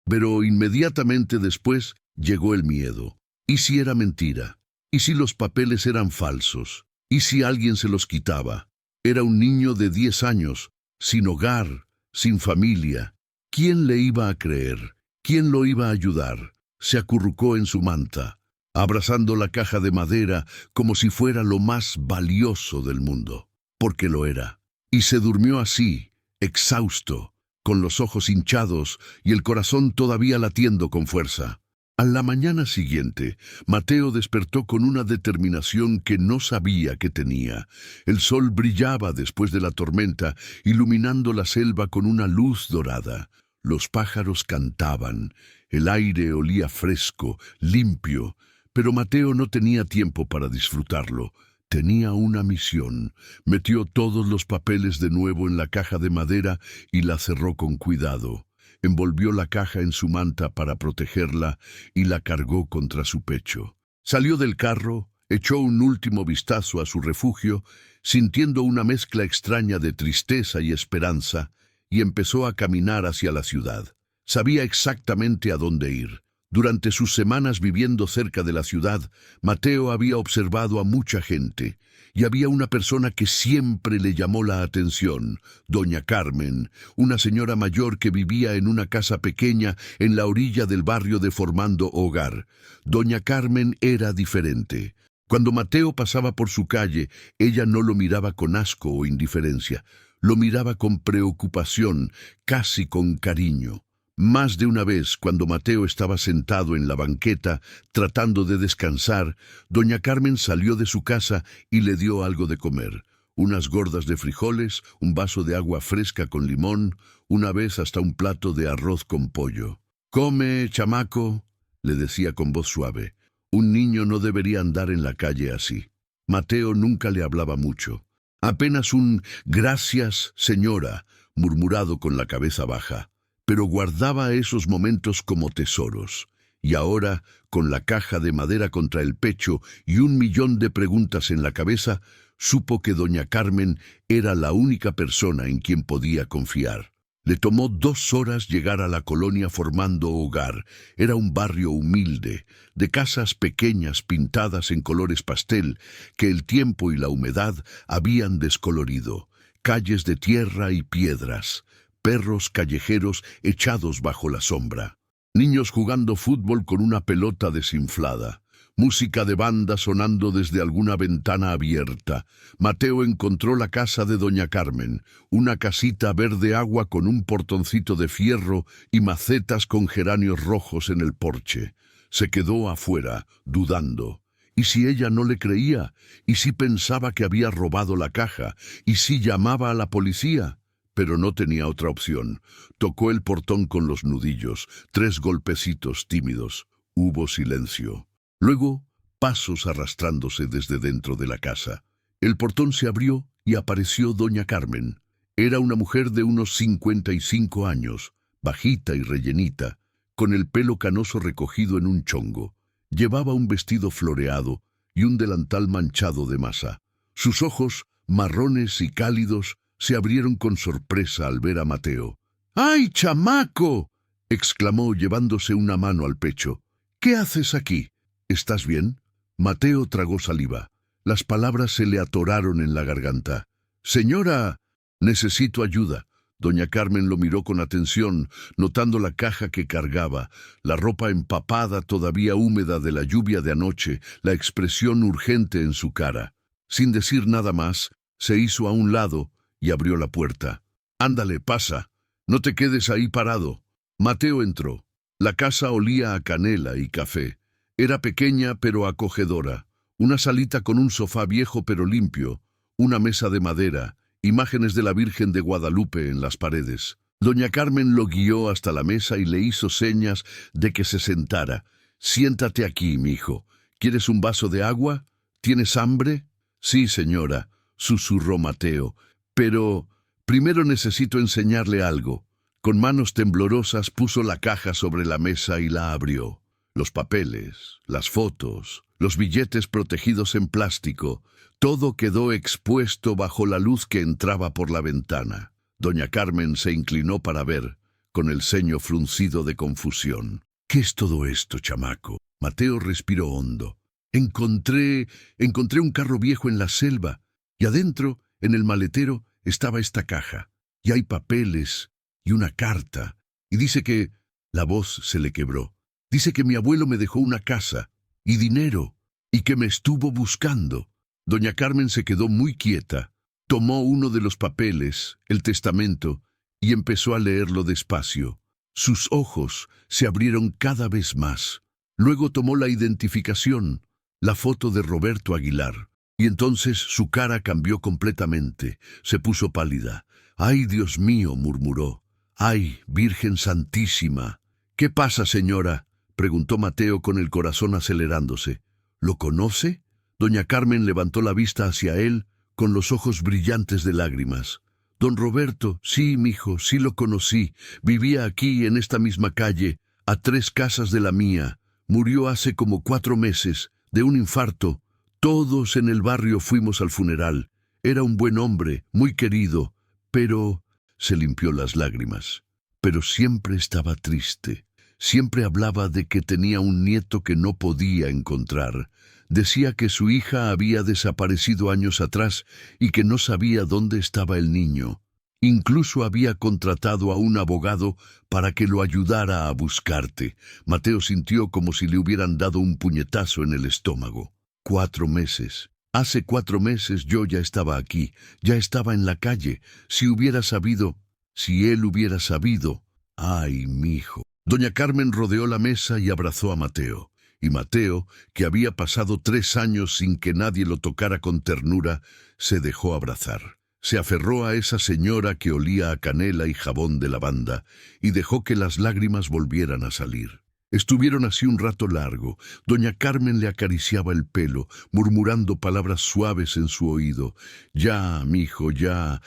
Pero inmediatamente después llegó el miedo. ¿Y si era mentira? ¿Y si los papeles eran falsos? ¿Y si alguien se los quitaba? Era un niño de 10 años, sin hogar, sin familia. ¿Quién le iba a creer? ¿Quién lo iba a ayudar? Se acurrucó en su manta, abrazando la caja de madera como si fuera lo más valioso del mundo, porque lo era. Y se durmió así, exhausto, con los ojos hinchados y el corazón todavía latiendo con fuerza. A la mañana siguiente, Mateo despertó con una determinación que no sabía que tenía. El sol brillaba después de la tormenta, iluminando la selva con una luz dorada. Los pájaros cantaban, el aire olía fresco, limpio, pero Mateo no tenía tiempo para disfrutarlo. Tenía una misión. Metió todos los papeles de nuevo en la caja de madera y la cerró con cuidado. Envolvió la caja en su manta para protegerla y la cargó contra su pecho. Salió del carro, echó un último vistazo a su refugio, sintiendo una mezcla extraña de tristeza y esperanza, y empezó a caminar hacia la ciudad. Sabía exactamente a dónde ir. Durante sus semanas viviendo cerca de la ciudad, Mateo había observado a mucha gente, y había una persona que siempre le llamó la atención, doña Carmen, una señora mayor que vivía en una casa pequeña en la orilla del barrio de Formando Hogar. Doña Carmen era diferente. Cuando Mateo pasaba por su calle, ella no lo miraba con asco o indiferencia, lo miraba con preocupación, casi con cariño. Más de una vez, cuando Mateo estaba sentado en la banqueta, tratando de descansar, doña Carmen salió de su casa y le dio algo de comer. Unas gordas de frijoles, un vaso de agua fresca con limón, una vez hasta un plato de arroz con pollo. «Come, chamaco», le decía con voz suave. Un niño no debería andar en la calle así. Mateo nunca le hablaba mucho. Apenas un «gracias, señora», murmurado con la cabeza baja. Pero guardaba esos momentos como tesoros. Y ahora, con la caja de madera contra el pecho y 1.000.000 de preguntas en la cabeza, supo que doña Carmen era la única persona en quien podía confiar. Le tomó 2 horas llegar a la colonia Formando Hogar. Era un barrio humilde, de casas pequeñas pintadas en colores pastel que el tiempo y la humedad habían descolorido, calles de tierra y piedras, perros callejeros echados bajo la sombra, niños jugando fútbol con una pelota desinflada, música de banda sonando desde alguna ventana abierta. Mateo encontró la casa de doña Carmen, una casita verde agua con un portoncito de fierro y macetas con geranios rojos en el porche. Se quedó afuera, dudando. ¿Y si ella no le creía? ¿Y si pensaba que había robado la caja? ¿Y si llamaba a la policía? Pero no tenía otra opción. Tocó el portón con los nudillos, 3 golpecitos tímidos. Hubo silencio. Luego, pasos arrastrándose desde dentro de la casa. El portón se abrió y apareció doña Carmen. Era una mujer de unos 55 años, bajita y rellenita, con el pelo canoso recogido en un chongo. Llevaba un vestido floreado y un delantal manchado de masa. Sus ojos, marrones y cálidos, se abrieron con sorpresa al ver a Mateo. ¡Ay, chamaco!, exclamó llevándose una mano al pecho. ¿Qué haces aquí? ¿Estás bien? Mateo tragó saliva. Las palabras se le atoraron en la garganta. Señora, necesito ayuda. Doña Carmen lo miró con atención, notando la caja que cargaba, la ropa empapada todavía húmeda de la lluvia de anoche, la expresión urgente en su cara. Sin decir nada más, se hizo a un lado y abrió la puerta. Ándale, pasa. No te quedes ahí parado. Mateo entró. La casa olía a canela y café. Era pequeña pero acogedora, una salita con un sofá viejo pero limpio, una mesa de madera, imágenes de la Virgen de Guadalupe en las paredes. Doña Carmen lo guió hasta la mesa y le hizo señas de que se sentara. Siéntate aquí, mijo. ¿Quieres un vaso de agua? ¿Tienes hambre? Sí, señora, susurró Mateo, pero primero necesito enseñarle algo. Con manos temblorosas puso la caja sobre la mesa y la abrió. Los papeles, las fotos, los billetes protegidos en plástico, todo quedó expuesto bajo la luz que entraba por la ventana. Doña Carmen se inclinó para ver, con el ceño fruncido de confusión. ¿Qué es todo esto, chamaco? Mateo respiró hondo. Encontré un carro viejo en la selva, y adentro, en el maletero, estaba esta caja. Y hay papeles, y una carta, y dice que... La voz se le quebró. Dice que mi abuelo me dejó una casa y dinero y que me estuvo buscando. Doña Carmen se quedó muy quieta. Tomó uno de los papeles, el testamento, y empezó a leerlo despacio. Sus ojos se abrieron cada vez más. Luego tomó la identificación, la foto de Roberto Aguilar. Y entonces su cara cambió completamente. Se puso pálida. «¡Ay, Dios mío!», murmuró. «¡Ay, Virgen Santísima!». «¿Qué pasa, señora?», preguntó Mateo con el corazón acelerándose. «¿Lo conoce?». Doña Carmen levantó la vista hacia él con los ojos brillantes de lágrimas. «Don Roberto, sí, mijo, sí lo conocí. Vivía aquí, en esta misma calle, a 3 casas de la mía. Murió hace como 4 meses, de un infarto. Todos en el barrio fuimos al funeral. Era un buen hombre, muy querido, pero...». Se limpió las lágrimas. «Pero siempre estaba triste. Siempre hablaba de que tenía un nieto que no podía encontrar. Decía que su hija había desaparecido años atrás y que no sabía dónde estaba el niño. Incluso había contratado a un abogado para que lo ayudara a buscarte». Mateo sintió como si le hubieran dado un puñetazo en el estómago. 4 meses. Hace 4 meses yo ya estaba aquí, ya estaba en la calle. Si hubiera sabido, si él hubiera sabido... «Ay, mijo». Doña Carmen rodeó la mesa y abrazó a Mateo. Y Mateo, que había pasado 3 años sin que nadie lo tocara con ternura, se dejó abrazar. Se aferró a esa señora que olía a canela y jabón de lavanda y dejó que las lágrimas volvieran a salir. Estuvieron así un rato largo. Doña Carmen le acariciaba el pelo, murmurando palabras suaves en su oído. «Ya, mijo, ya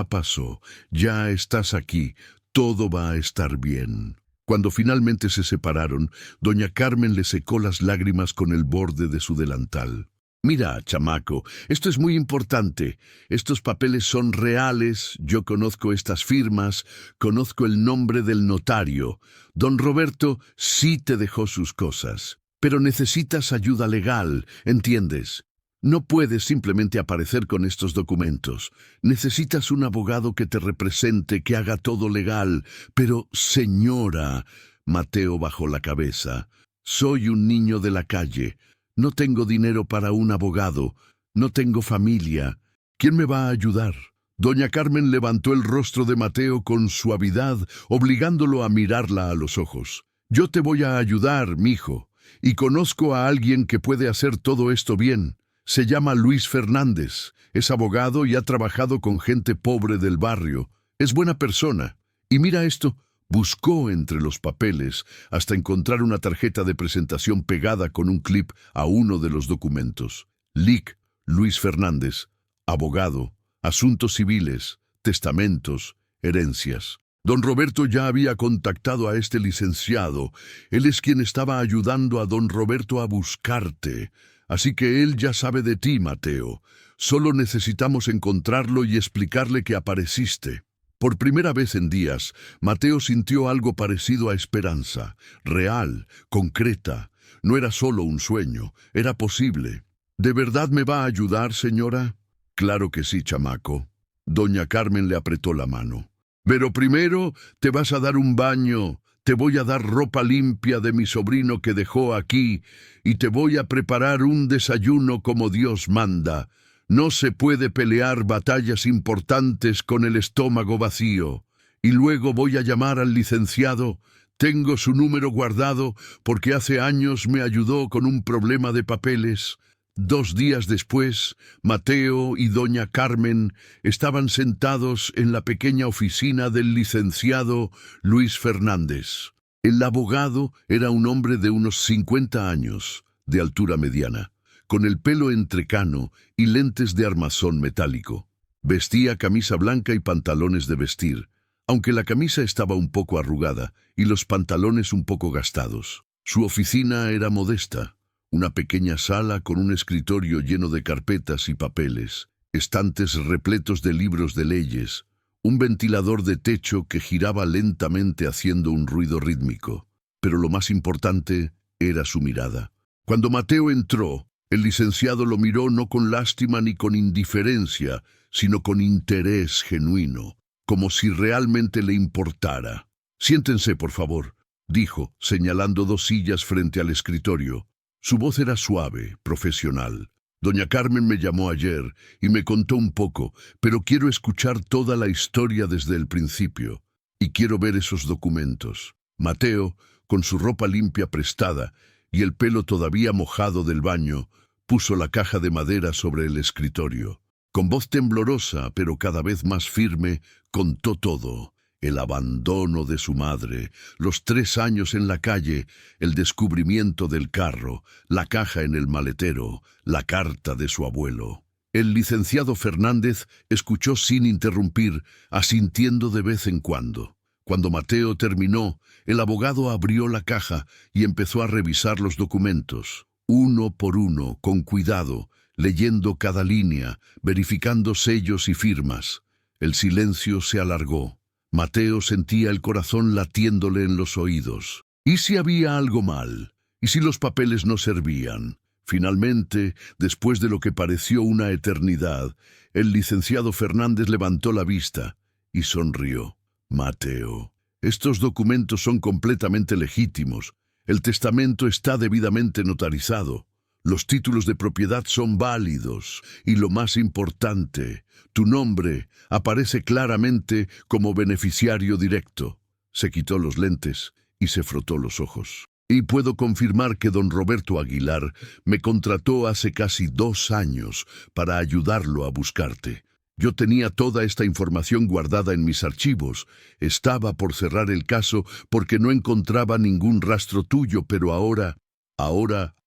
pasó, ya estás aquí, todo va a estar bien». Cuando finalmente se separaron, doña Carmen le secó las lágrimas con el borde de su delantal. Mira, chamaco, esto es muy importante. Estos papeles son reales, yo conozco estas firmas, conozco el nombre del notario. Don Roberto sí te dejó sus cosas, pero necesitas ayuda legal, ¿entiendes? No puedes simplemente aparecer con estos documentos. Necesitas un abogado que te represente, que haga todo legal. Pero, señora, Mateo bajó la cabeza, soy un niño de la calle. No tengo dinero para un abogado, no tengo familia. ¿Quién me va a ayudar? Doña Carmen levantó el rostro de Mateo con suavidad, obligándolo a mirarla a los ojos. Yo te voy a ayudar, mijo, y conozco a alguien que puede hacer todo esto bien. Se llama Luis Fernández, es abogado y ha trabajado con gente pobre del barrio. Es buena persona. Y mira esto. Buscó entre los papeles hasta encontrar una tarjeta de presentación pegada con un clip a uno de los documentos. Lic. Luis Fernández, abogado, asuntos civiles, testamentos, herencias. Don Roberto ya había contactado a este licenciado. Él es quien estaba ayudando a don Roberto a buscarte. Así que él ya sabe de ti, Mateo. Solo necesitamos encontrarlo y explicarle que apareciste. Por primera vez en días, Mateo sintió algo parecido a esperanza, real, concreta. No era solo un sueño, era posible. ¿De verdad me va a ayudar, señora? Claro que sí, chamaco. Doña Carmen le apretó la mano. Pero primero te vas a dar un baño, te voy a dar ropa limpia de mi sobrino que dejó aquí y te voy a preparar un desayuno como Dios manda. No se puede pelear batallas importantes con el estómago vacío. Y luego voy a llamar al licenciado. Tengo su número guardado porque hace años me ayudó con un problema de papeles. 2 días después, Mateo y doña Carmen estaban sentados en la pequeña oficina del licenciado Luis Fernández. El abogado era un hombre de unos 50 años, de altura mediana, con el pelo entrecano y lentes de armazón metálico. Vestía camisa blanca y pantalones de vestir, aunque la camisa estaba un poco arrugada y los pantalones un poco gastados. Su oficina era modesta, una pequeña sala con un escritorio lleno de carpetas y papeles, estantes repletos de libros de leyes, un ventilador de techo que giraba lentamente haciendo un ruido rítmico. Pero lo más importante era su mirada. Cuando Mateo entró, el licenciado lo miró no con lástima ni con indiferencia, sino con interés genuino, como si realmente le importara. «Siéntense, por favor», dijo, señalando 2 sillas frente al escritorio. Su voz era suave, profesional. «Doña Carmen me llamó ayer y me contó un poco, pero quiero escuchar toda la historia desde el principio. Y quiero ver esos documentos». Mateo, con su ropa limpia prestada y el pelo todavía mojado del baño, puso la caja de madera sobre el escritorio. Con voz temblorosa, pero cada vez más firme, contó todo. El abandono de su madre, los 3 años en la calle, el descubrimiento del carro, la caja en el maletero, la carta de su abuelo. El licenciado Fernández escuchó sin interrumpir, asintiendo de vez en cuando. Cuando Mateo terminó, el abogado abrió la caja y empezó a revisar los documentos, uno por uno, con cuidado, leyendo cada línea, verificando sellos y firmas. El silencio se alargó. Mateo sentía el corazón latiéndole en los oídos. ¿Y si había algo mal? ¿Y si los papeles no servían? Finalmente, después de lo que pareció una eternidad, el licenciado Fernández levantó la vista y sonrió. «Mateo, estos documentos son completamente legítimos. El testamento está debidamente notarizado. Los títulos de propiedad son válidos y lo más importante, tu nombre aparece claramente como beneficiario directo». Se quitó los lentes y se frotó los ojos. «Y puedo confirmar que don Roberto Aguilar me contrató hace casi 2 años para ayudarlo a buscarte. Yo tenía toda esta información guardada en mis archivos. Estaba por cerrar el caso porque no encontraba ningún rastro tuyo, pero ahora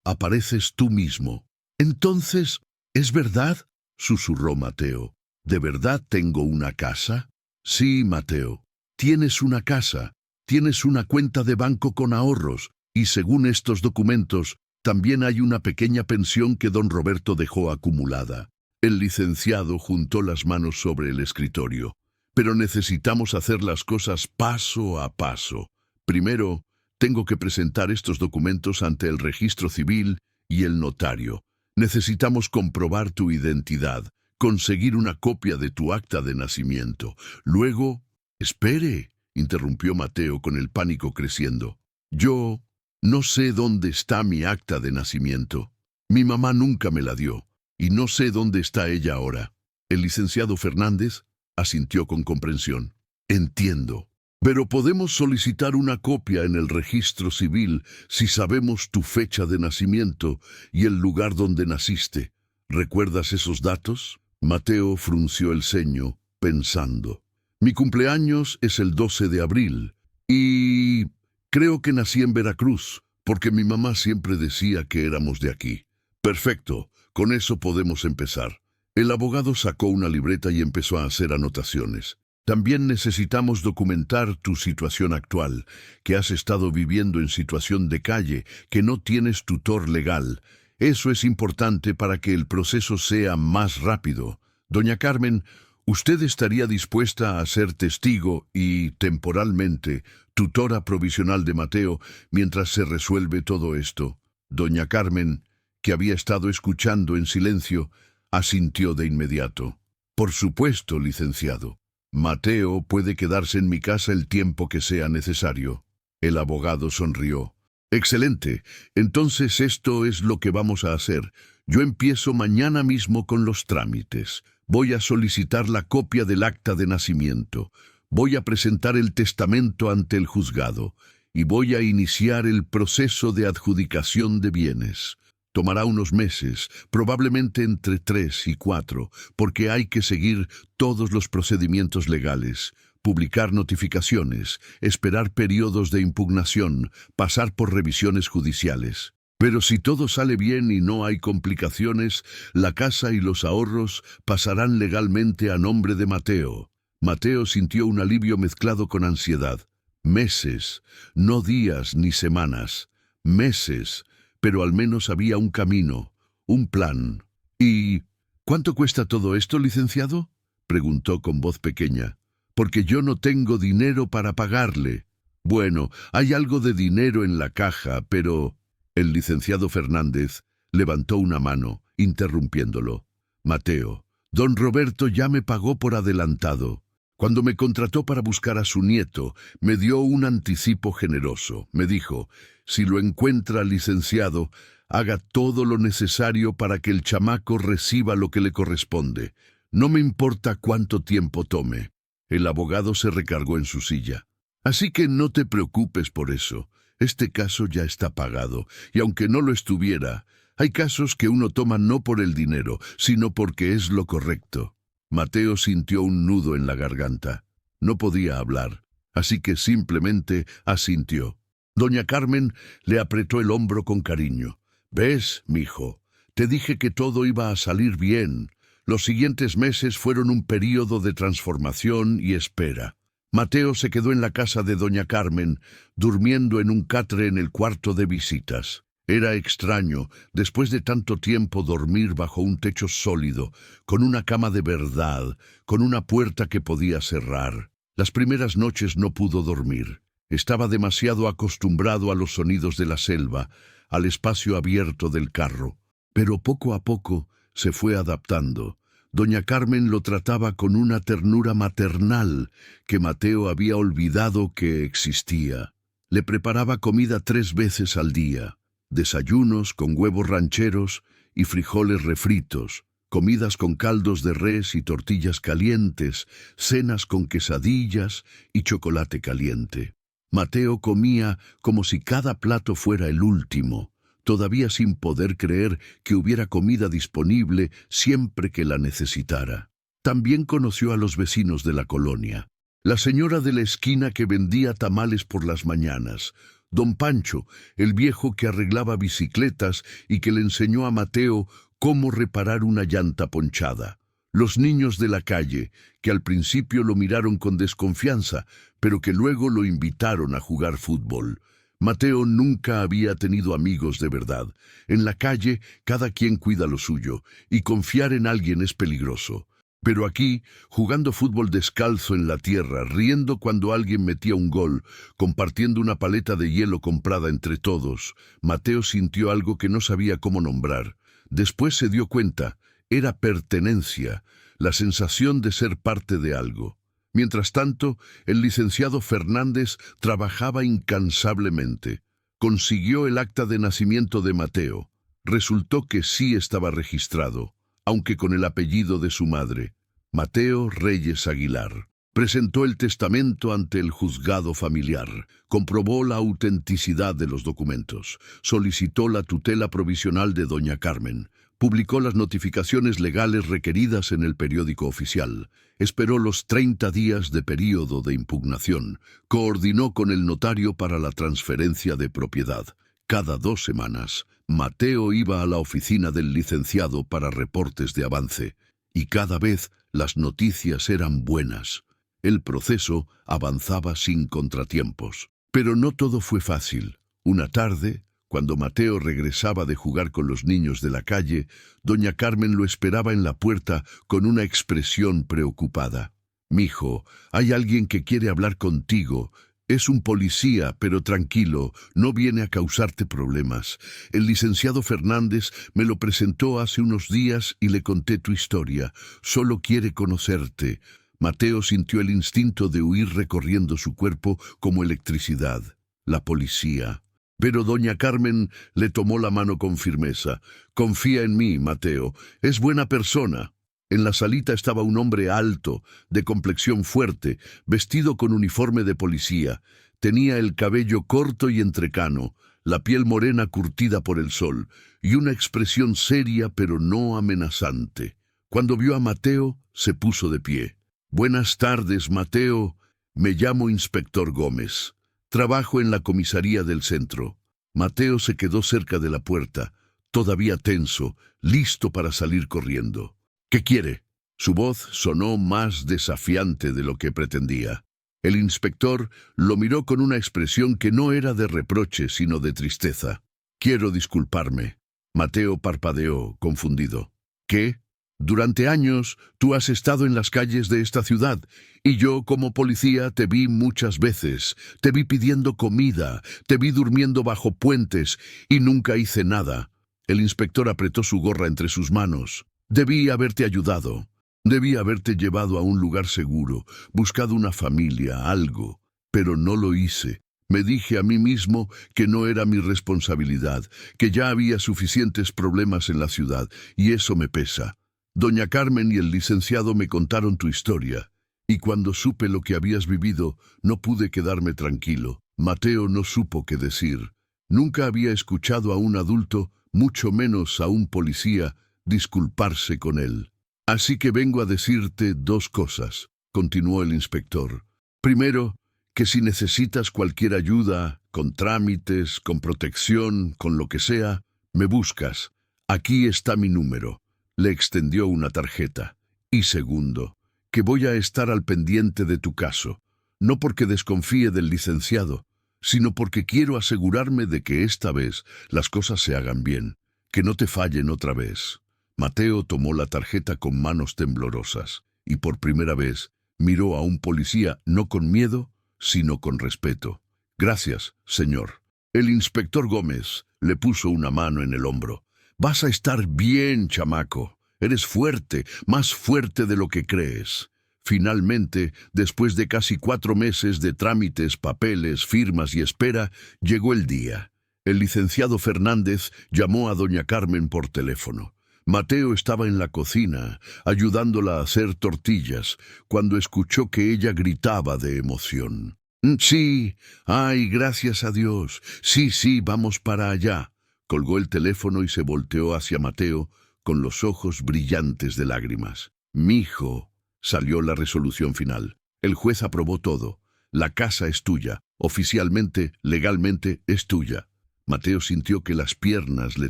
apareces tú mismo». «Entonces, ¿es verdad?», susurró Mateo. «¿De verdad tengo una casa?». «Sí, Mateo, tienes una casa, tienes una cuenta de banco con ahorros, y según estos documentos, También hay una pequeña pensión que don Roberto dejó acumulada. El licenciado juntó las manos sobre el escritorio. Pero necesitamos hacer las cosas paso a paso. Primero, tengo que presentar estos documentos ante el registro civil y el notario. Necesitamos comprobar tu identidad, conseguir una copia de tu acta de nacimiento. Luego... Espere, interrumpió Mateo con el pánico creciendo. Yo no sé dónde está mi acta de nacimiento. Mi mamá nunca me la dio, y no sé dónde está ella ahora. El licenciado Fernández asintió con comprensión. Entiendo. Pero podemos solicitar una copia en el registro civil si sabemos tu fecha de nacimiento y el lugar donde naciste. ¿Recuerdas esos datos? Mateo frunció el ceño, pensando. Mi cumpleaños es el 12 de abril y creo que nací en Veracruz, porque mi mamá siempre decía que éramos de aquí. Perfecto, con eso podemos empezar. El abogado sacó una libreta y empezó a hacer anotaciones. También necesitamos documentar tu situación actual, que has estado viviendo en situación de calle, que no tienes tutor legal. Eso es importante para que el proceso sea más rápido. Doña Carmen, ¿usted estaría dispuesta a ser testigo y, temporalmente, tutora provisional de Mateo mientras se resuelve todo esto? Doña Carmen, que había estado escuchando en silencio, asintió de inmediato. Por supuesto, licenciado. Mateo puede quedarse en mi casa el tiempo que sea necesario. El abogado sonrió. Excelente. Entonces esto es lo que vamos a hacer. Yo empiezo mañana mismo con los trámites. Voy a solicitar la copia del acta de nacimiento. Voy a presentar el testamento ante el juzgado. Y voy a iniciar el proceso de adjudicación de bienes. Tomará unos meses, probablemente entre 3 y 4, porque hay que seguir todos los procedimientos legales, publicar notificaciones, esperar periodos de impugnación, pasar por revisiones judiciales. Pero si todo sale bien y no hay complicaciones, la casa y los ahorros pasarán legalmente a nombre de Mateo. Mateo sintió un alivio mezclado con ansiedad. Meses, no días ni semanas, meses. Pero al menos había un camino, un plan. ¿Y cuánto cuesta todo esto, licenciado?, preguntó con voz pequeña. Porque yo no tengo dinero para pagarle. Bueno, hay algo de dinero en la caja, pero... El licenciado Fernández levantó una mano, interrumpiéndolo. Mateo, don Roberto ya me pagó por adelantado. Cuando me contrató para buscar a su nieto, me dio un anticipo generoso. Me dijo, si lo encuentra, licenciado, haga todo lo necesario para que el chamaco reciba lo que le corresponde. No me importa cuánto tiempo tome. El abogado se recargó en su silla. Así que no te preocupes por eso. Este caso ya está pagado, y aunque no lo estuviera, hay casos que uno toma no por el dinero, sino porque es lo correcto. Mateo sintió un nudo en la garganta. No podía hablar, así que simplemente asintió. Doña Carmen le apretó el hombro con cariño. «¿Ves, mijo? Te dije que todo iba a salir bien. Los siguientes meses fueron un período de transformación y espera». Mateo se quedó en la casa de doña Carmen, durmiendo en un catre en el cuarto de visitas. Era extraño, después de tanto tiempo, dormir bajo un techo sólido, con una cama de verdad, con una puerta que podía cerrar. Las primeras noches no pudo dormir. Estaba demasiado acostumbrado a los sonidos de la selva, al espacio abierto del carro. Pero poco a poco se fue adaptando. Doña Carmen lo trataba con una ternura maternal que Mateo había olvidado que existía. Le preparaba comida 3 veces al día. Desayunos con huevos rancheros y frijoles refritos, comidas con caldos de res y tortillas calientes, cenas con quesadillas y chocolate caliente. Mateo comía como si cada plato fuera el último, todavía sin poder creer que hubiera comida disponible siempre que la necesitara. También conoció a los vecinos de la colonia. La señora de la esquina que vendía tamales por las mañanas, don Pancho, el viejo que arreglaba bicicletas y que le enseñó a Mateo cómo reparar una llanta ponchada. Los niños de la calle, que al principio lo miraron con desconfianza, pero que luego lo invitaron a jugar fútbol. Mateo nunca había tenido amigos de verdad. En la calle, cada quien cuida lo suyo, y confiar en alguien es peligroso. Pero aquí, jugando fútbol descalzo en la tierra, riendo cuando alguien metía un gol, compartiendo una paleta de hielo comprada entre todos, Mateo sintió algo que no sabía cómo nombrar. Después se dio cuenta, era pertenencia, la sensación de ser parte de algo. Mientras tanto, el licenciado Fernández trabajaba incansablemente. Consiguió el acta de nacimiento de Mateo. Resultó que sí estaba registrado, aunque con el apellido de su madre, Mateo Reyes Aguilar. Presentó el testamento ante el juzgado familiar, comprobó la autenticidad de los documentos, solicitó la tutela provisional de doña Carmen, publicó las notificaciones legales requeridas en el periódico oficial, esperó los 30 días de período de impugnación, coordinó con el notario para la transferencia de propiedad. Cada 2 semanas, Mateo iba a la oficina del licenciado para reportes de avance, y cada vez las noticias eran buenas. El proceso avanzaba sin contratiempos. Pero no todo fue fácil. Una tarde, cuando Mateo regresaba de jugar con los niños de la calle, doña Carmen lo esperaba en la puerta con una expresión preocupada. «Mijo, hay alguien que quiere hablar contigo. Es un policía, pero tranquilo, no viene a causarte problemas. El licenciado Fernández me lo presentó hace unos días y le conté tu historia. Solo quiere conocerte». Mateo sintió el instinto de huir recorriendo su cuerpo como electricidad. La policía. Pero doña Carmen le tomó la mano con firmeza. «Confía en mí, Mateo. Es buena persona». En la salita estaba un hombre alto, de complexión fuerte, vestido con uniforme de policía. Tenía el cabello corto y entrecano, la piel morena curtida por el sol, y una expresión seria pero no amenazante. Cuando vio a Mateo, se puso de pie. «Buenas tardes, Mateo. Me llamo Inspector Gómez. Trabajo en la comisaría del centro». Mateo se quedó cerca de la puerta, todavía tenso, listo para salir corriendo. «¿Qué quiere?». Su voz sonó más desafiante de lo que pretendía. El inspector lo miró con una expresión que no era de reproche, sino de tristeza. «Quiero disculparme». Mateo parpadeó, confundido. «¿Qué? Durante años tú has estado en las calles de esta ciudad, y yo como policía te vi muchas veces, te vi pidiendo comida, te vi durmiendo bajo puentes, y nunca hice nada». El inspector apretó su gorra entre sus manos. «Debí haberte ayudado. Debí haberte llevado a un lugar seguro, buscado una familia, algo. Pero no lo hice. Me dije a mí mismo que no era mi responsabilidad, que ya había suficientes problemas en la ciudad, y eso me pesa. Doña Carmen y el licenciado me contaron tu historia, y cuando supe lo que habías vivido, no pude quedarme tranquilo». Mateo no supo qué decir. Nunca había escuchado a un adulto, mucho menos a un policía, disculparse con él. «Así que vengo a decirte 2 cosas», continuó el inspector. «Primero, que si necesitas cualquier ayuda, con trámites, con protección, con lo que sea, me buscas. Aquí está mi número». Le extendió una tarjeta. «Y segundo, que voy a estar al pendiente de tu caso, no porque desconfíe del licenciado, sino porque quiero asegurarme de que esta vez las cosas se hagan bien, que no te fallen otra vez». Mateo tomó la tarjeta con manos temblorosas y por primera vez miró a un policía no con miedo, sino con respeto. «Gracias, señor». El inspector Gómez le puso una mano en el hombro. «Vas a estar bien, chamaco. Eres fuerte, más fuerte de lo que crees». Finalmente, después de casi 4 meses de trámites, papeles, firmas y espera, llegó el día. El licenciado Fernández llamó a doña Carmen por teléfono. Mateo estaba en la cocina, ayudándola a hacer tortillas, cuando escuchó que ella gritaba de emoción. «Sí, ay, gracias a Dios. Sí, vamos para allá». Colgó el teléfono y se volteó hacia Mateo con los ojos brillantes de lágrimas. «Mijo», salió la resolución final. «El juez aprobó todo. La casa es tuya. Oficialmente, legalmente, es tuya». Mateo sintió que las piernas le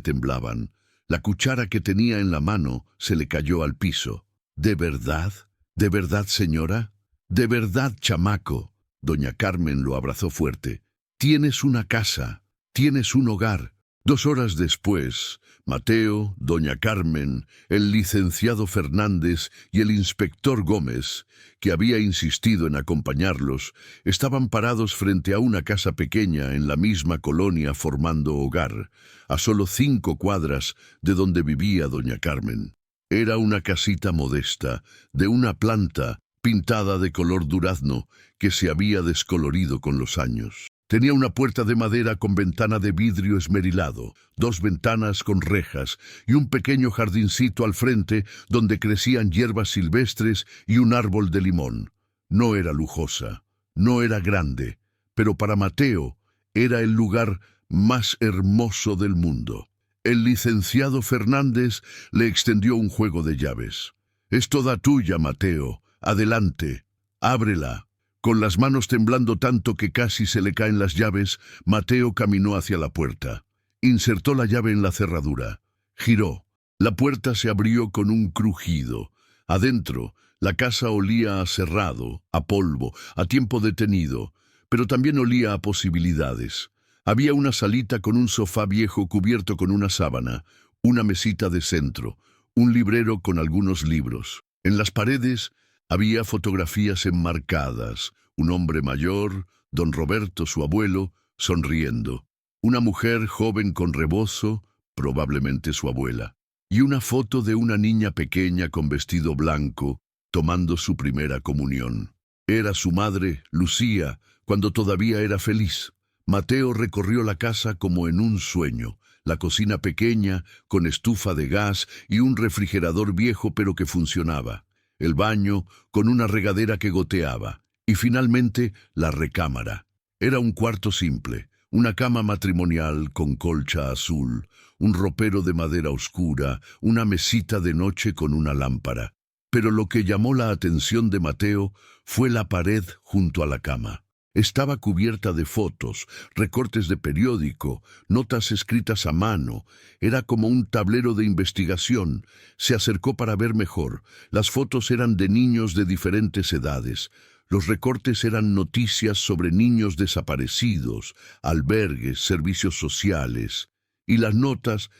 temblaban. La cuchara que tenía en la mano se le cayó al piso. «¿De verdad? ¿De verdad, señora? ¿De verdad, chamaco?» Doña Carmen lo abrazó fuerte. Tienes una casa, tienes un hogar. 2 horas después, Mateo, doña Carmen, el licenciado Fernández y el inspector Gómez, que había insistido en acompañarlos, estaban parados frente a una casa pequeña en la misma colonia formando hogar, a solo 5 cuadras de donde vivía doña Carmen. Era una casita modesta, de una planta, pintada de color durazno, que se había descolorido con los años. Tenía una puerta de madera con ventana de vidrio esmerilado, 2 ventanas con rejas y un pequeño jardincito al frente donde crecían hierbas silvestres y un árbol de limón. No era lujosa, no era grande, pero para Mateo era el lugar más hermoso del mundo. El licenciado Fernández le extendió un juego de llaves. «Es toda tuya, Mateo. Adelante. Ábrela». Con las manos temblando tanto que casi se le caen las llaves, Mateo caminó hacia la puerta. Insertó la llave en la cerradura. Giró. La puerta se abrió con un crujido. Adentro, la casa olía a cerrado, a polvo, a tiempo detenido, pero también olía a posibilidades. Había una salita con un sofá viejo cubierto con una sábana, una mesita de centro, un librero con algunos libros. En las paredes había fotografías enmarcadas, un hombre mayor, don Roberto, su abuelo, sonriendo, una mujer joven con rebozo, probablemente su abuela, y una foto de una niña pequeña con vestido blanco, tomando su primera comunión. Era su madre, Lucía, cuando todavía era feliz. Mateo recorrió la casa como en un sueño, la cocina pequeña, con estufa de gas y un refrigerador viejo pero que funcionaba. El baño, con una regadera que goteaba, y finalmente la recámara. Era un cuarto simple, una cama matrimonial con colcha azul, un ropero de madera oscura, una mesita de noche con una lámpara. Pero lo que llamó la atención de Mateo fue la pared junto a la cama. Estaba cubierta de fotos, recortes de periódico, notas escritas a mano. Era como un tablero de investigación. Se acercó para ver mejor. Las fotos eran de niños de diferentes edades. Los recortes eran noticias sobre niños desaparecidos, albergues, servicios sociales. Y las notas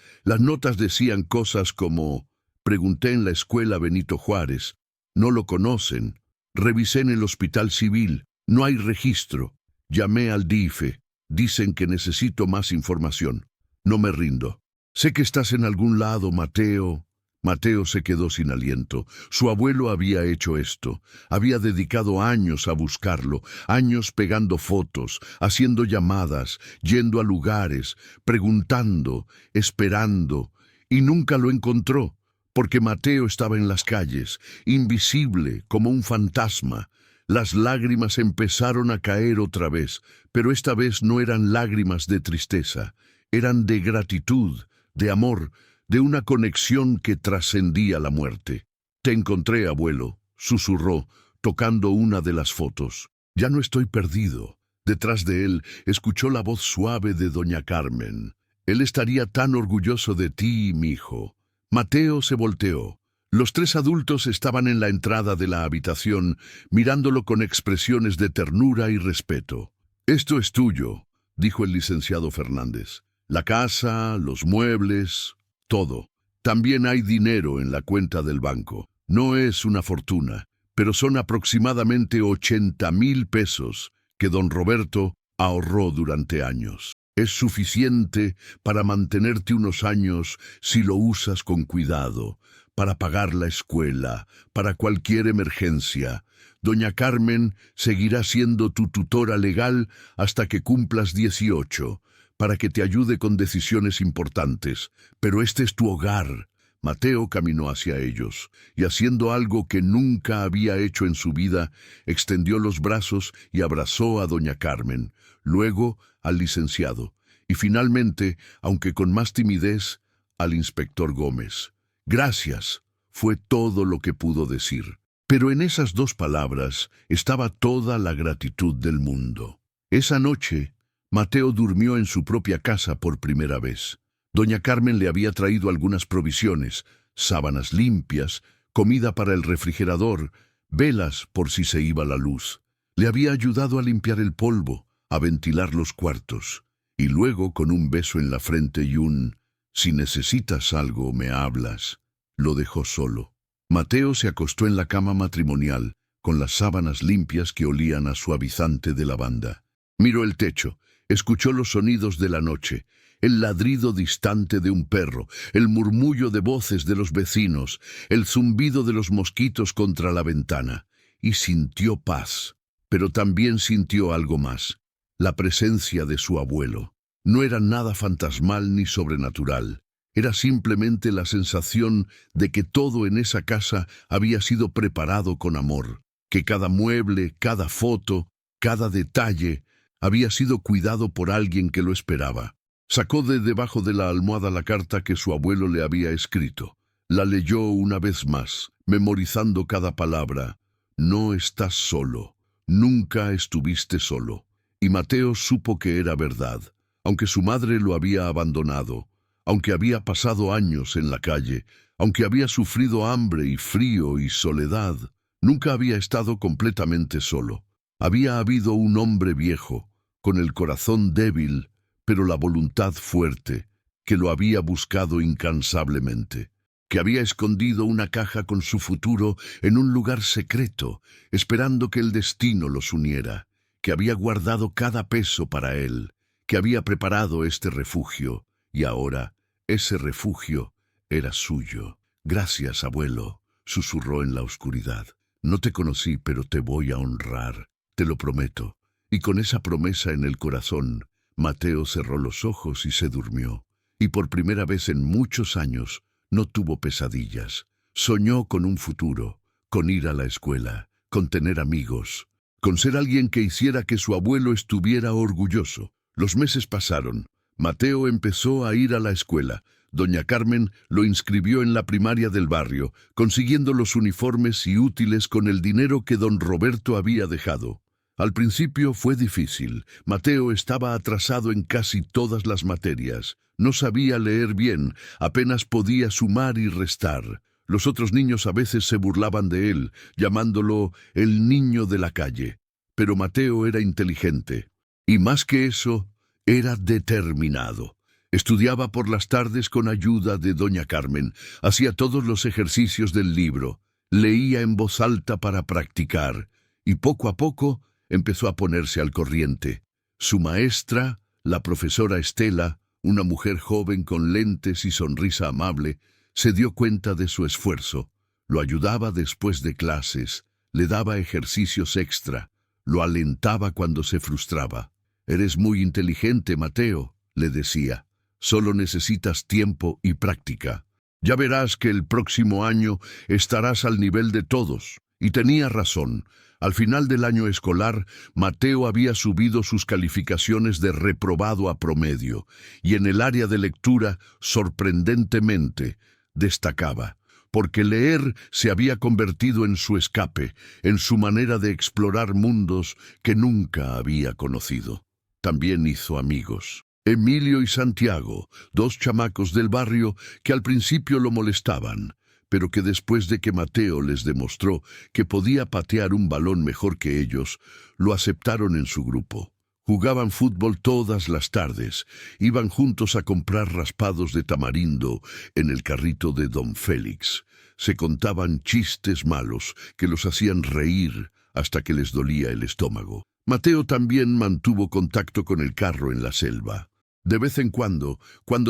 decían cosas como: pregunté en la escuela Benito Juárez, no lo conocen. Revisé en el hospital civil. No hay registro. Llamé al DIF. Dicen que necesito más información. No me rindo. Sé que estás en algún lado, Mateo. Mateo se quedó sin aliento. Su abuelo había hecho esto. Había dedicado años a buscarlo, años pegando fotos, haciendo llamadas, yendo a lugares, preguntando, esperando, y nunca lo encontró, porque Mateo estaba en las calles, invisible como un fantasma. Las lágrimas empezaron a caer otra vez, pero esta vez no eran lágrimas de tristeza, eran de gratitud, de amor, de una conexión que trascendía la muerte. «Te encontré, abuelo», susurró, tocando una de las fotos. «Ya no estoy perdido». Detrás de él escuchó la voz suave de doña Carmen. «Él estaría tan orgulloso de ti, mijo». Mateo se volteó. Los 3 adultos estaban en la entrada de la habitación, mirándolo con expresiones de ternura y respeto. «Esto es tuyo», dijo el licenciado Fernández. «La casa, los muebles, todo. También hay dinero en la cuenta del banco. No es una fortuna, pero son aproximadamente 80,000 pesos que don Roberto ahorró durante años. Es suficiente para mantenerte unos años si lo usas con cuidado, para pagar la escuela, para cualquier emergencia. Doña Carmen seguirá siendo tu tutora legal hasta que cumplas 18, para que te ayude con decisiones importantes. Pero este es tu hogar». Mateo caminó hacia ellos, y haciendo algo que nunca había hecho en su vida, extendió los brazos y abrazó a doña Carmen, luego al licenciado, y finalmente, aunque con más timidez, al inspector Gómez. «Gracias», fue todo lo que pudo decir. Pero en esas 2 palabras estaba toda la gratitud del mundo. Esa noche, Mateo durmió en su propia casa por primera vez. Doña Carmen le había traído algunas provisiones, sábanas limpias, comida para el refrigerador, velas por si se iba la luz. Le había ayudado a limpiar el polvo, a ventilar los cuartos, y luego con un beso en la frente y un «Si necesitas algo, me hablas», lo dejó solo. Mateo se acostó en la cama matrimonial, con las sábanas limpias que olían a suavizante de lavanda. Miró el techo, escuchó los sonidos de la noche, el ladrido distante de un perro, el murmullo de voces de los vecinos, el zumbido de los mosquitos contra la ventana, y sintió paz. Pero también sintió algo más, la presencia de su abuelo. No era nada fantasmal ni sobrenatural. Era simplemente la sensación de que todo en esa casa había sido preparado con amor, que cada mueble, cada foto, cada detalle había sido cuidado por alguien que lo esperaba. Sacó de debajo de la almohada la carta que su abuelo le había escrito. La leyó una vez más, memorizando cada palabra. No estás solo. Nunca estuviste solo. Y Mateo supo que era verdad. Aunque su madre lo había abandonado, aunque había pasado años en la calle, aunque había sufrido hambre y frío y soledad, nunca había estado completamente solo. Había habido un hombre viejo, con el corazón débil, pero la voluntad fuerte, que lo había buscado incansablemente, que había escondido una caja con su futuro en un lugar secreto, esperando que el destino los uniera, que había guardado cada peso para él, que había preparado este refugio, y ahora ese refugio era suyo. «Gracias, abuelo», susurró en la oscuridad. «No te conocí, pero te voy a honrar, te lo prometo». Y con esa promesa en el corazón, Mateo cerró los ojos y se durmió. Y por primera vez en muchos años no tuvo pesadillas. Soñó con un futuro, con ir a la escuela, con tener amigos, con ser alguien que hiciera que su abuelo estuviera orgulloso. Los meses pasaron. Mateo empezó a ir a la escuela. Doña Carmen lo inscribió en la primaria del barrio, consiguiendo los uniformes y útiles con el dinero que don Roberto había dejado. Al principio fue difícil. Mateo estaba atrasado en casi todas las materias. No sabía leer bien, apenas podía sumar y restar. Los otros niños a veces se burlaban de él, llamándolo el niño de la calle. Pero Mateo era inteligente. Y más que eso, era determinado. Estudiaba por las tardes con ayuda de doña Carmen, hacía todos los ejercicios del libro, leía en voz alta para practicar, y poco a poco empezó a ponerse al corriente. Su maestra, la profesora Estela, una mujer joven con lentes y sonrisa amable, se dio cuenta de su esfuerzo. Lo ayudaba después de clases, le daba ejercicios extra, lo alentaba cuando se frustraba. «Eres muy inteligente, Mateo», le decía. «Solo necesitas tiempo y práctica. Ya verás que el próximo año estarás al nivel de todos». Y tenía razón. Al final del año escolar, Mateo había subido sus calificaciones de reprobado a promedio, y en el área de lectura, sorprendentemente, destacaba, porque leer se había convertido en su escape, en su manera de explorar mundos que nunca había conocido. También hizo amigos. Emilio y Santiago, dos chamacos del barrio que al principio lo molestaban, pero que después de que Mateo les demostró que podía patear un balón mejor que ellos, lo aceptaron en su grupo. Jugaban fútbol todas las tardes, iban juntos a comprar raspados de tamarindo en el carrito de don Félix. Se contaban chistes malos que los hacían reír hasta que les dolía el estómago. Mateo también mantuvo contacto con el carro en la selva. De vez en cuando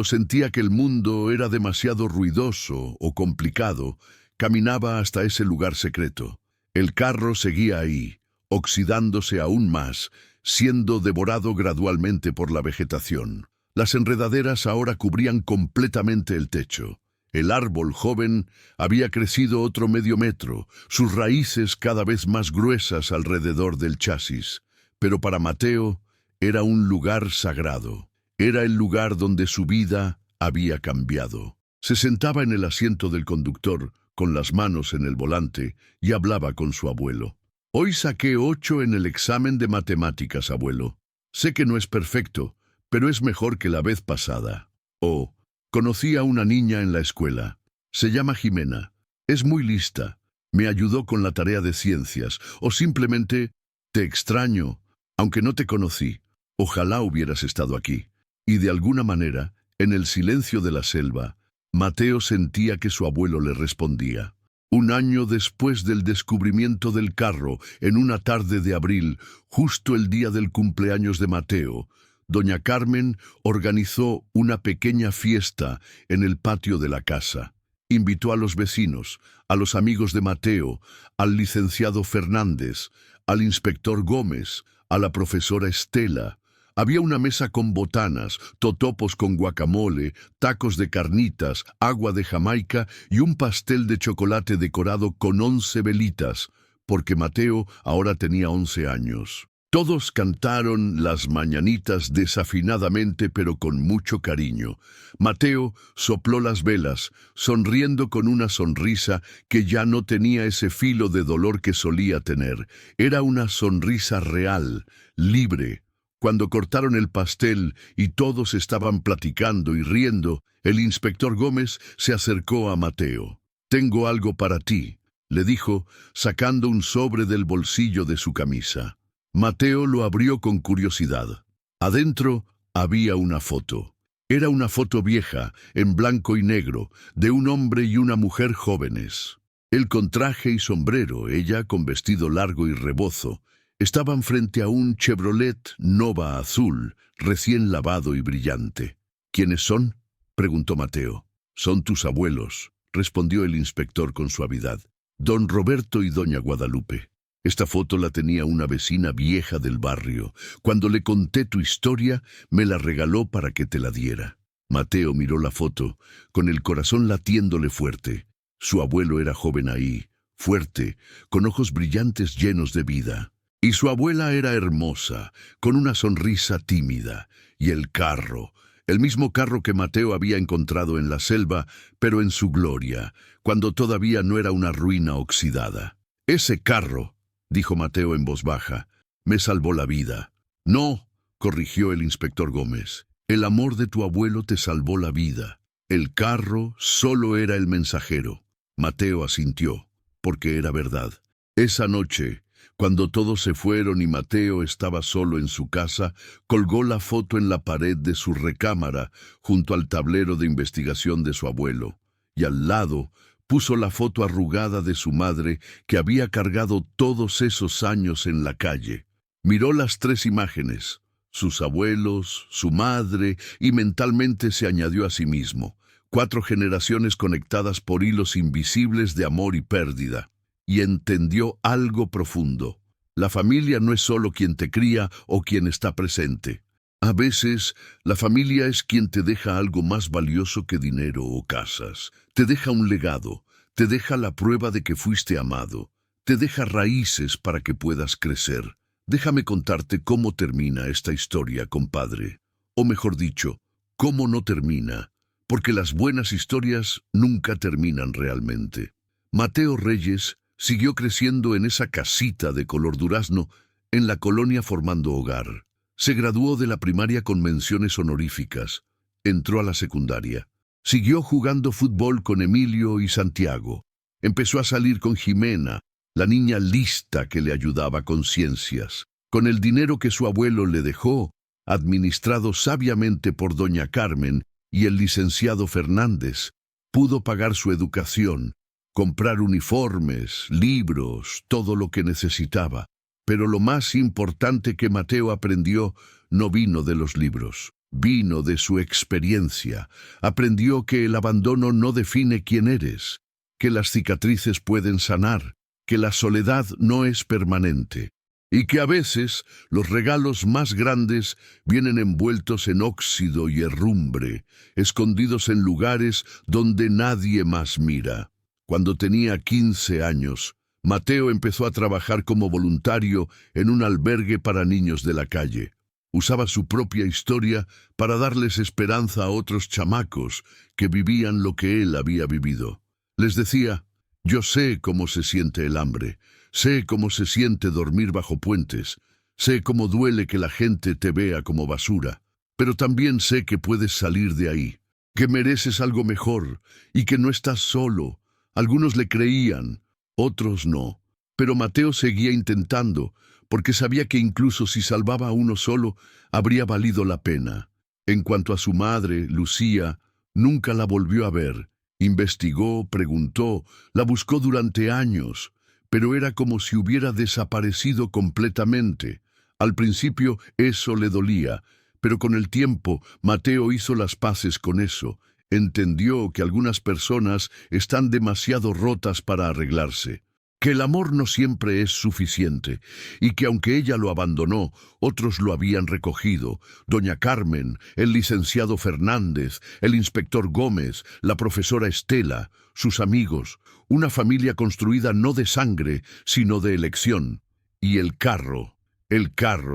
sentía que el mundo era demasiado ruidoso o complicado, caminaba hasta ese lugar secreto. El carro seguía ahí, oxidándose aún más, siendo devorado gradualmente por la vegetación. Las enredaderas ahora cubrían completamente el techo. El árbol joven había crecido otro medio metro, sus raíces cada vez más gruesas alrededor del chasis. Pero para Mateo era un lugar sagrado. Era el lugar donde su vida había cambiado. Se sentaba en el asiento del conductor, con las manos en el volante, y hablaba con su abuelo. «Hoy saqué 8 en el examen de matemáticas, abuelo. Sé que no es perfecto, pero es mejor que la vez pasada». «Oh, conocí a una niña en la escuela. Se llama Jimena. Es muy lista. Me ayudó con la tarea de ciencias. O simplemente, te extraño, aunque no te conocí. Ojalá hubieras estado aquí. Y de alguna manera, en el silencio de la selva, Mateo sentía que su abuelo le respondía. Un año después del descubrimiento del carro, en una tarde de abril, justo el día del cumpleaños de Mateo, doña Carmen organizó una pequeña fiesta en el patio de la casa. Invitó a los vecinos, a los amigos de Mateo, al licenciado Fernández, al inspector Gómez, a la profesora Estela. Había una mesa con botanas, totopos con guacamole, tacos de carnitas, agua de Jamaica y un pastel de chocolate decorado con 11 velitas, porque Mateo ahora tenía 11 años. Todos cantaron las mañanitas desafinadamente pero con mucho cariño. Mateo sopló las velas, sonriendo con una sonrisa que ya no tenía ese filo de dolor que solía tener. Era una sonrisa real, libre. Cuando cortaron el pastel y todos estaban platicando y riendo, el inspector Gómez se acercó a Mateo. «Tengo algo para ti», le dijo, sacando un sobre del bolsillo de su camisa. Mateo lo abrió con curiosidad. Adentro había una foto. Era una foto vieja, en blanco y negro, de un hombre y una mujer jóvenes. Él con traje y sombrero, ella con vestido largo y rebozo. Estaban frente a un Chevrolet Nova azul, recién lavado y brillante. «¿Quiénes son?», preguntó Mateo. «Son tus abuelos», respondió el inspector con suavidad. «Don Roberto y doña Guadalupe. Esta foto la tenía una vecina vieja del barrio. Cuando le conté tu historia, me la regaló para que te la diera». Mateo miró la foto, con el corazón latiéndole fuerte. Su abuelo era joven ahí, fuerte, con ojos brillantes llenos de vida. Y su abuela era hermosa, con una sonrisa tímida. Y el carro, el mismo carro que Mateo había encontrado en la selva, pero en su gloria, cuando todavía no era una ruina oxidada. «Ese carro», dijo Mateo en voz baja, «me salvó la vida». «No», corrigió el inspector Gómez, «el amor de tu abuelo te salvó la vida. El carro solo era el mensajero». Mateo asintió, porque era verdad. Esa noche, cuando todos se fueron y Mateo estaba solo en su casa, colgó la foto en la pared de su recámara, junto al tablero de investigación de su abuelo, y al lado puso la foto arrugada de su madre que había cargado todos esos años en la calle. Miró las 3 imágenes, sus abuelos, su madre, y mentalmente se añadió a sí mismo: 4 generaciones conectadas por hilos invisibles de amor y pérdida. Y entendió algo profundo. La familia no es solo quien te cría o quien está presente. A veces, la familia es quien te deja algo más valioso que dinero o casas. Te deja un legado, te deja la prueba de que fuiste amado, te deja raíces para que puedas crecer. Déjame contarte cómo termina esta historia, compadre. O mejor dicho, cómo no termina, porque las buenas historias nunca terminan realmente. Mateo Reyes siguió creciendo en esa casita de color durazno en la colonia Formando Hogar. Se graduó de la primaria con menciones honoríficas. Entró a la secundaria. Siguió jugando fútbol con Emilio y Santiago. Empezó a salir con Jimena, la niña lista que le ayudaba con ciencias. Con el dinero que su abuelo le dejó, administrado sabiamente por doña Carmen y el licenciado Fernández, pudo pagar su educación, comprar uniformes, libros, todo lo que necesitaba. Pero lo más importante que Mateo aprendió no vino de los libros, vino de su experiencia. Aprendió que el abandono no define quién eres, que las cicatrices pueden sanar, que la soledad no es permanente, y que a veces los regalos más grandes vienen envueltos en óxido y herrumbre, escondidos en lugares donde nadie más mira. Cuando tenía 15 años, Mateo empezó a trabajar como voluntario en un albergue para niños de la calle. Usaba su propia historia para darles esperanza a otros chamacos que vivían lo que él había vivido. Les decía: «Yo sé cómo se siente el hambre, sé cómo se siente dormir bajo puentes, sé cómo duele que la gente te vea como basura, pero también sé que puedes salir de ahí, que mereces algo mejor y que no estás solo». Algunos le creían, otros no, pero Mateo seguía intentando, porque sabía que incluso si salvaba a uno solo, habría valido la pena. En cuanto a su madre, Lucía, nunca la volvió a ver. Investigó, preguntó, la buscó durante años, pero era como si hubiera desaparecido completamente. Al principio eso le dolía, pero con el tiempo Mateo hizo las paces con eso. Entendió que algunas personas están demasiado rotas para arreglarse, que el amor no siempre es suficiente, y que aunque ella lo abandonó, otros lo habían recogido. Doña Carmen, el licenciado Fernández, el inspector Gómez, la profesora Estela, sus amigos, una familia construida no de sangre, sino de elección. Y el carro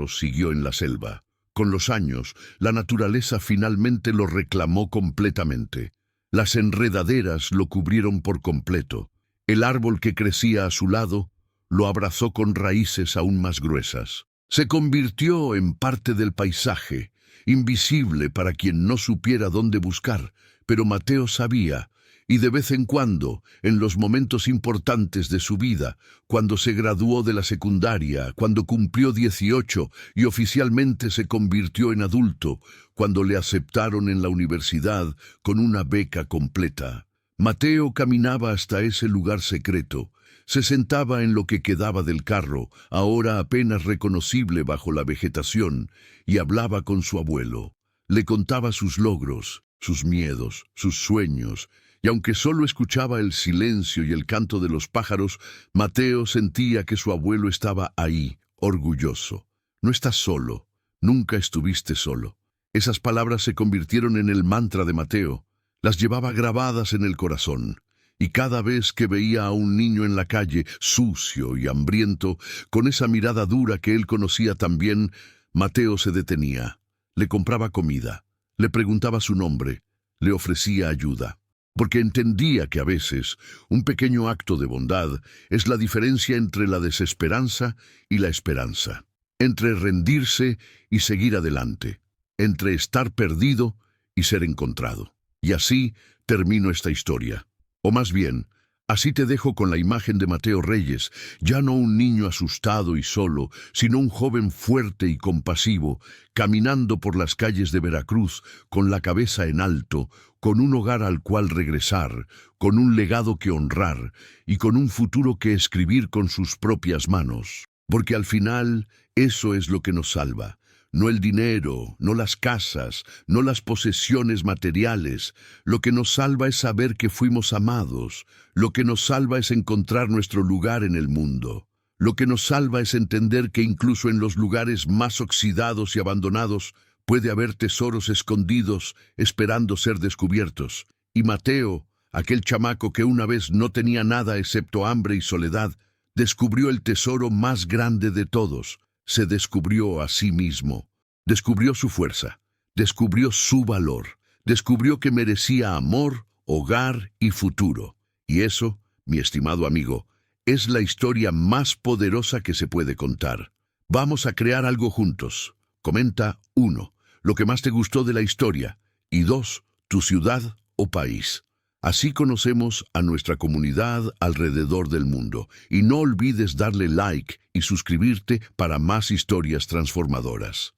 siguió en la selva. Con los años, la naturaleza finalmente lo reclamó completamente. Las enredaderas lo cubrieron por completo. El árbol que crecía a su lado lo abrazó con raíces aún más gruesas. Se convirtió en parte del paisaje, invisible para quien no supiera dónde buscar, pero Mateo sabía, y de vez en cuando, en los momentos importantes de su vida, cuando se graduó de la secundaria, cuando cumplió 18 y oficialmente se convirtió en adulto, cuando le aceptaron en la universidad con una beca completa, Mateo caminaba hasta ese lugar secreto, se sentaba en lo que quedaba del carro, ahora apenas reconocible bajo la vegetación, y hablaba con su abuelo. Le contaba sus logros, sus miedos, sus sueños, y aunque solo escuchaba el silencio y el canto de los pájaros, Mateo sentía que su abuelo estaba ahí, orgulloso. No estás solo, nunca estuviste solo. Esas palabras se convirtieron en el mantra de Mateo. Las llevaba grabadas en el corazón, y cada vez que veía a un niño en la calle, sucio y hambriento, con esa mirada dura que él conocía tan bien, Mateo se detenía, le compraba comida, le preguntaba su nombre, le ofrecía ayuda. Porque entendía que a veces un pequeño acto de bondad es la diferencia entre la desesperanza y la esperanza, entre rendirse y seguir adelante, entre estar perdido y ser encontrado. Y así termino esta historia. O más bien, así te dejo con la imagen de Mateo Reyes, ya no un niño asustado y solo, sino un joven fuerte y compasivo, caminando por las calles de Veracruz, con la cabeza en alto, con un hogar al cual regresar, con un legado que honrar y con un futuro que escribir con sus propias manos. Porque al final, eso es lo que nos salva. No el dinero, no las casas, no las posesiones materiales. Lo que nos salva es saber que fuimos amados. Lo que nos salva es encontrar nuestro lugar en el mundo. Lo que nos salva es entender que incluso en los lugares más oxidados y abandonados puede haber tesoros escondidos esperando ser descubiertos. Y Mateo, aquel chamaco que una vez no tenía nada excepto hambre y soledad, descubrió el tesoro más grande de todos. Se descubrió a sí mismo, descubrió su fuerza, descubrió su valor, descubrió que merecía amor, hogar y futuro. Y eso, mi estimado amigo, es la historia más poderosa que se puede contar. Vamos a crear algo juntos. Comenta 1. Lo que más te gustó de la historia y 2. Tu ciudad o país. Así conocemos a nuestra comunidad alrededor del mundo. Y no olvides darle like y suscribirte para más historias transformadoras.